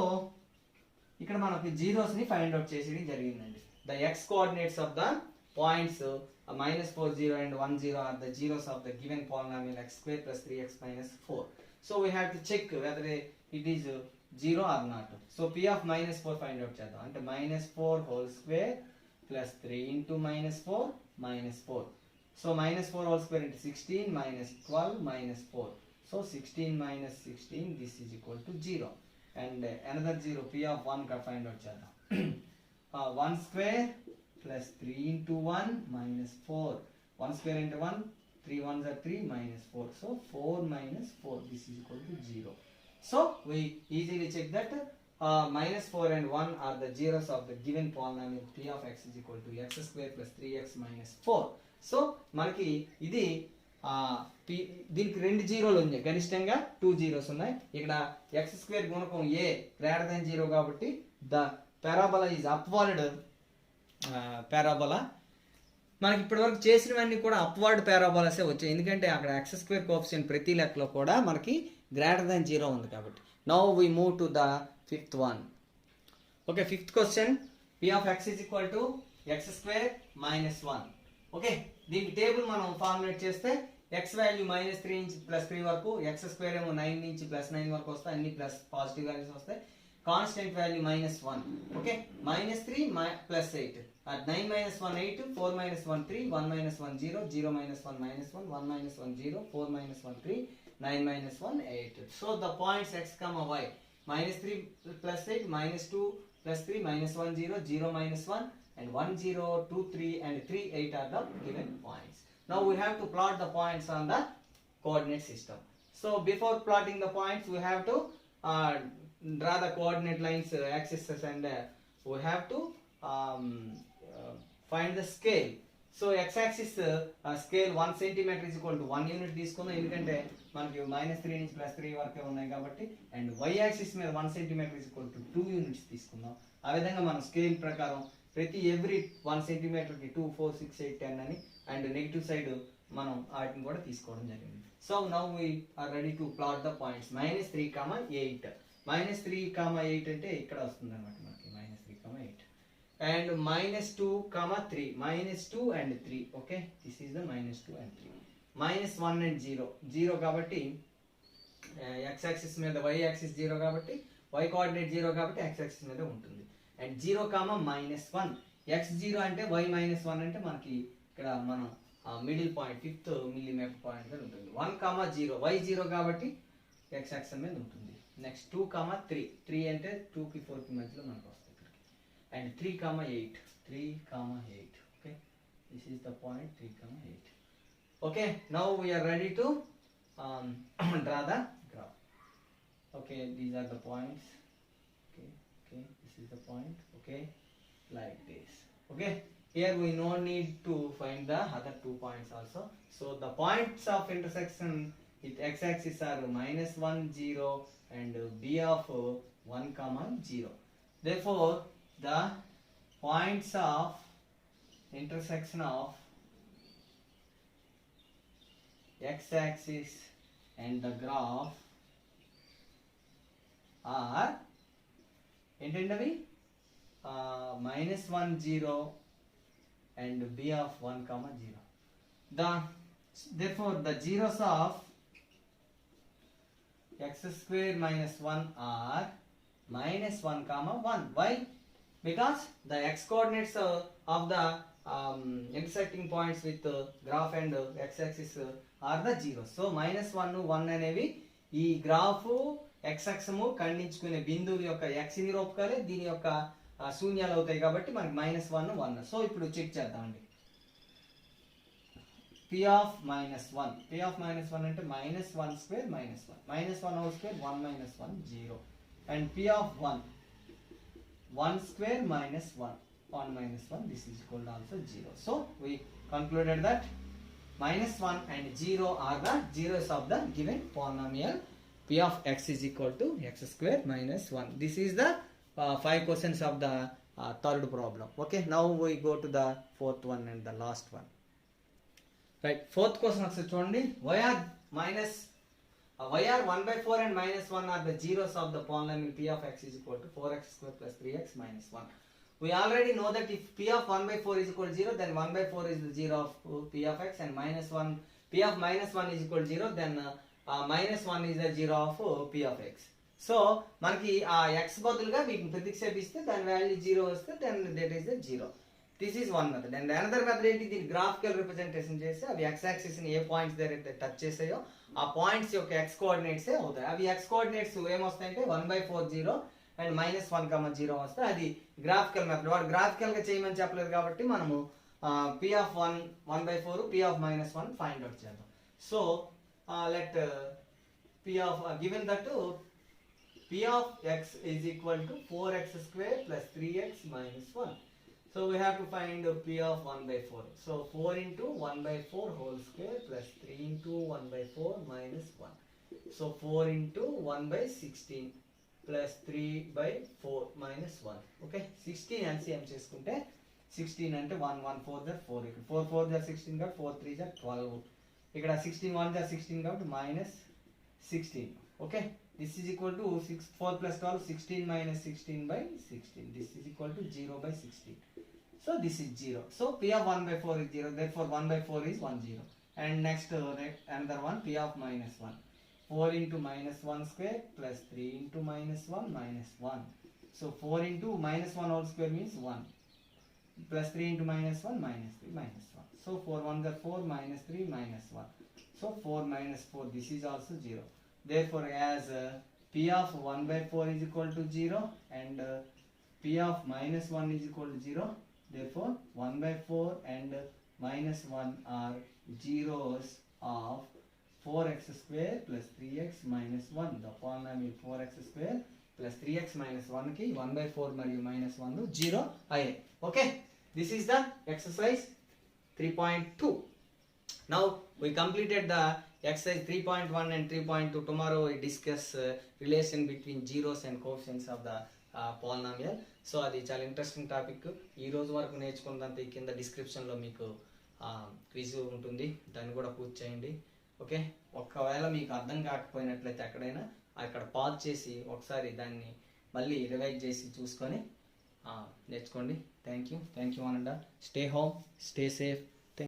ఇక్కడ మనకి జీరోస్ ని ఫైండ్ అవుట్ చేసేది జరిగిందండి. The x coordinates of the points -4 0 and 1 0 are the zeros of the given polynomial x square plus 3x minus 4. So we have to check whether it is 0 or not. So p of -4 find out చేద్దాం. అంటే -4 whole square plus 3 into -4 -4. So -4 whole square into 16 minus 12 minus 4. So 16 minus 16, this is equal to 0. And another 0, p of 1 ka find out చేద్దాం. 1 square plus 3 into 1 minus 4. 1 square into 1, 3 ones are 3 minus 4. So 4 minus 4, this is equal to 0. So we easily check that -4 and 1 are the zeros of the given polynomial p of x is equal to x square plus 3x minus 4. So మనకి ఇది దీనికి 2 జీరోలు ఉన్నాయి, గరిష్టంగా 2 జీరోస్ ఉన్నాయి. ఇక్కడ x స్క్వేర్ గుణకం a గ్రేటర్ దాన్ 0 కాబట్టి the parabola is upward parabola. మనకి ఇప్పటివరకు చేసినవన్నీ కూడా అప్వర్డ్ పారాబోలాసే వచ్చాయి, ఎందుకంటే అక్కడ x స్క్వేర్ కోఎఫిషియంట్ ప్రతి లెక్కలో కూడా మనకి గ్రేటర్ దాన్ 0 ఉంది కాబట్టి. Now we move to the fifth one. Okay, fifth question, p of x is equal to x square minus 1. Okay, దీనికి టేబుల్ మనం ఫార్ములేట్ చేస్తే x వాల్యూ -3 నుంచి +3 వరకు, x స్క్వేర్ ఏమో 9 నుంచి +9 వరకు వస్తాయి, అన్ని ప్లస్ పాజిటివ్ వాల్యూస్ వస్తాయి. Constant value -1. Okay, -3 +8. 9 minus 1 8, 4 minus 1 3, 1 minus 1 0, 0 minus 1 -1, 1 minus 1 0, 4 minus 1 3, 9 minus 1 8. So the points x comma y, -3 plus 8, -2 plus 3, -1 0, 0 minus 1, and 1 0, 2 3, and 3 8 are the given points. Now we have to plot the points on the coordinate system. So before plotting the points, we have to draw the coordinate lines, axes, and we have to find the scale. So x-axis scale 1 centimeter is equal to 1 unit తీసుకుందాం, ఎందుకంటే మనకి -3 నుంచి +3 వరకే ఉన్నాయి కాబట్టి. అండ్ y-axis మీద 1 centimeter is equal to 2 units తీసుకుందాం. ఆ విధంగా మనం స్కేల్ ప్రకారం ప్రతి ఎవ్రీ 1 centimeter కి 2 4 6 8 10 అని, అండ్ నెగిటివ్ సైడ్ మనం వాటిని కూడా తీసుకోవడం జరిగింది. So now we are ready to plot the points. -3, 8. -3, 8 అంటే ఇక్కడ వస్తుంది అనమాట మనకి, -3, 8. And -2, 3, -2 and 3. Okay, this is the -2 and 3. -1 and 0, 0 కాబట్టి x-axis మీద, y-axis 0 కాబట్టి, y కోఆర్డినేట్ 0 కాబట్టి x-axis మీద ఉంటుంది. అండ్ 0, -1. x0 అంటే y -1 అంటే మనకి ఇక్కడ మనం middle point, 5th millimetre point మీద ఉంటుంది. 1, 0, y0 కాబట్టి x-axis మీద ఉంటుంది. నెక్స్ట్ 2, 3, 3 అంటే 2కి 4కి మధ్యలో మనకు వస్తుంది. And 3, 8. 3, 8. Okay, this is the point 3, 8. Okay, now we are ready to draw the graph. Okay, these are the points. Okay, this is the point. Okay, like this. Okay, here we no need to find the other 2 points also. So the points of intersection with x-axis are -1 0 and b of 1, 0. Therefore the points of intersection of x-axis and the graph are ఏంటండి -1 0 and b of 1, 0. Therefore the zeros of x square minus 1 are -1, 1. Why? Because the x coordinates of the intersecting points with graph and x-axis are the zeros. So -1, 1 అనేవి ఈ గ్రాఫ్ x అక్షము ఖండించుకునే బిందువు యొక్క x నిరూపకాలే, దీని యొక్క శూన్యాలు అవుతాయి కాబట్టి మనకి -1, 1. సో ఇప్పుడు చెక్ చేద్దామండి. p of -1, p of -1 అంటే -1 square -1, -1 whole square 1 -1 0, and p of 1 1 square -1, 1 -1, this is equal to also 0. So we concluded that -1 and 0 are the zeros of the given polynomial p of x is equal to x square minus 1. This is the 5 questions of the third problem. Okay, now we go to the fourth one and the last one. Right, fourth question ఒకసారి చూడండి. y are why are 1 by 4 and minus 1 are the zeros of the polynomial p of x is equal to 4x square plus 3x minus 1. We already know that if p of 1 by 4 is equal to 0, then 1 by 4 is the 0 of p of x, and minus 1, p of minus 1 is equal to 0, then minus 1 is the 0 of p of x. So మనకి ఆ x బదులుగా వీటిని ప్రతిక్షేపిస్తే దాని వాల్యూ 0 వస్తే then that is the 0. This is one method. And another method ఏంటి, దీని గ్రాఫికల్ రిప్రజెంటేషన్ చేసి అవి x యాక్సిస్ ని ఏ పాయింట్స్ దగ్గర టచ్ చేసాయో ఆ పాయింట్స్ యొక్క x కోఆర్డినేట్స్ అవుతాయి. అవి x కోఆర్డినేట్స్ ఏమొస్తాయంటే 1/4 అండ్ -1, 0 వస్తే అది గ్రాఫికల్ మెథడ్. వాడు గ్రాఫికల్ గా చేయమని చెప్పలేదు కాబట్టి మనము p of 1/4, p of -1 find out చేద్దాం. So let p of given that p of x is equal to 4x square plus 3x minus 1. So we have to find p of 1/4. So 4 into 1/4 whole square plus 3 into 1/4 minus 1. So 4 into 1/16 plus 3/4 minus 1. Okay, 16 LCM చేసుకుంటే 16 అంటే 1 1 4 ద 4, ఇక్కడ 4 4 ద 16 కాబట్టి 4 3 ద 12, ఇక్కడ 16 1 ద 16 కాబట్టి -16. Okay, this is equal to 4 plus 12, 16 minus 16/16. This is equal to 0/16. So this is 0. So p of 1/4 is 0. Therefore 1/4 is 1 0. And next another one, p of -1. 4 into -1 square plus 3 into -1 minus 1. So 4 into -1 whole square means 1. Plus 3 into -1 minus 3 minus 1. So 4 1 are 4 minus 3 minus 1. So 4 minus 4, this is also 0. Therefore as p of 1/4 is equal to 0 and p of -1 is equal to 0, therefore 1/4 and -1 are zeros of 4x square plus 3x minus 1. The polynomial 4x square plus 3x minus 1 ki 1/4 మరియు -1 0 అయ్యాయి. Okay, this is the exercise 3.2. Now we completed the exercise 3.1 and 3.2. Tomorrow we discuss relation between zeros and coefficients of the polynomial. So అది చాలా ఇంట్రెస్టింగ్ టాపిక్. ఈ రోజు వరకు నేర్చుకున్నదంతా ఈ కింద డిస్క్రిప్షన్లో మీకు క్విజ్ ఉంటుంది, దాన్ని కూడా పూర్తి చేయండి. ఓకే, ఒకవేళ మీకు అర్థం కాకపోయినట్లయితే అక్కడ పాజ్ చేసి ఒకసారి దాన్ని మళ్ళీ రివైజ్ చేసి చూసుకొని నేర్చుకోండి. Thank you one and all. Stay home, stay safe.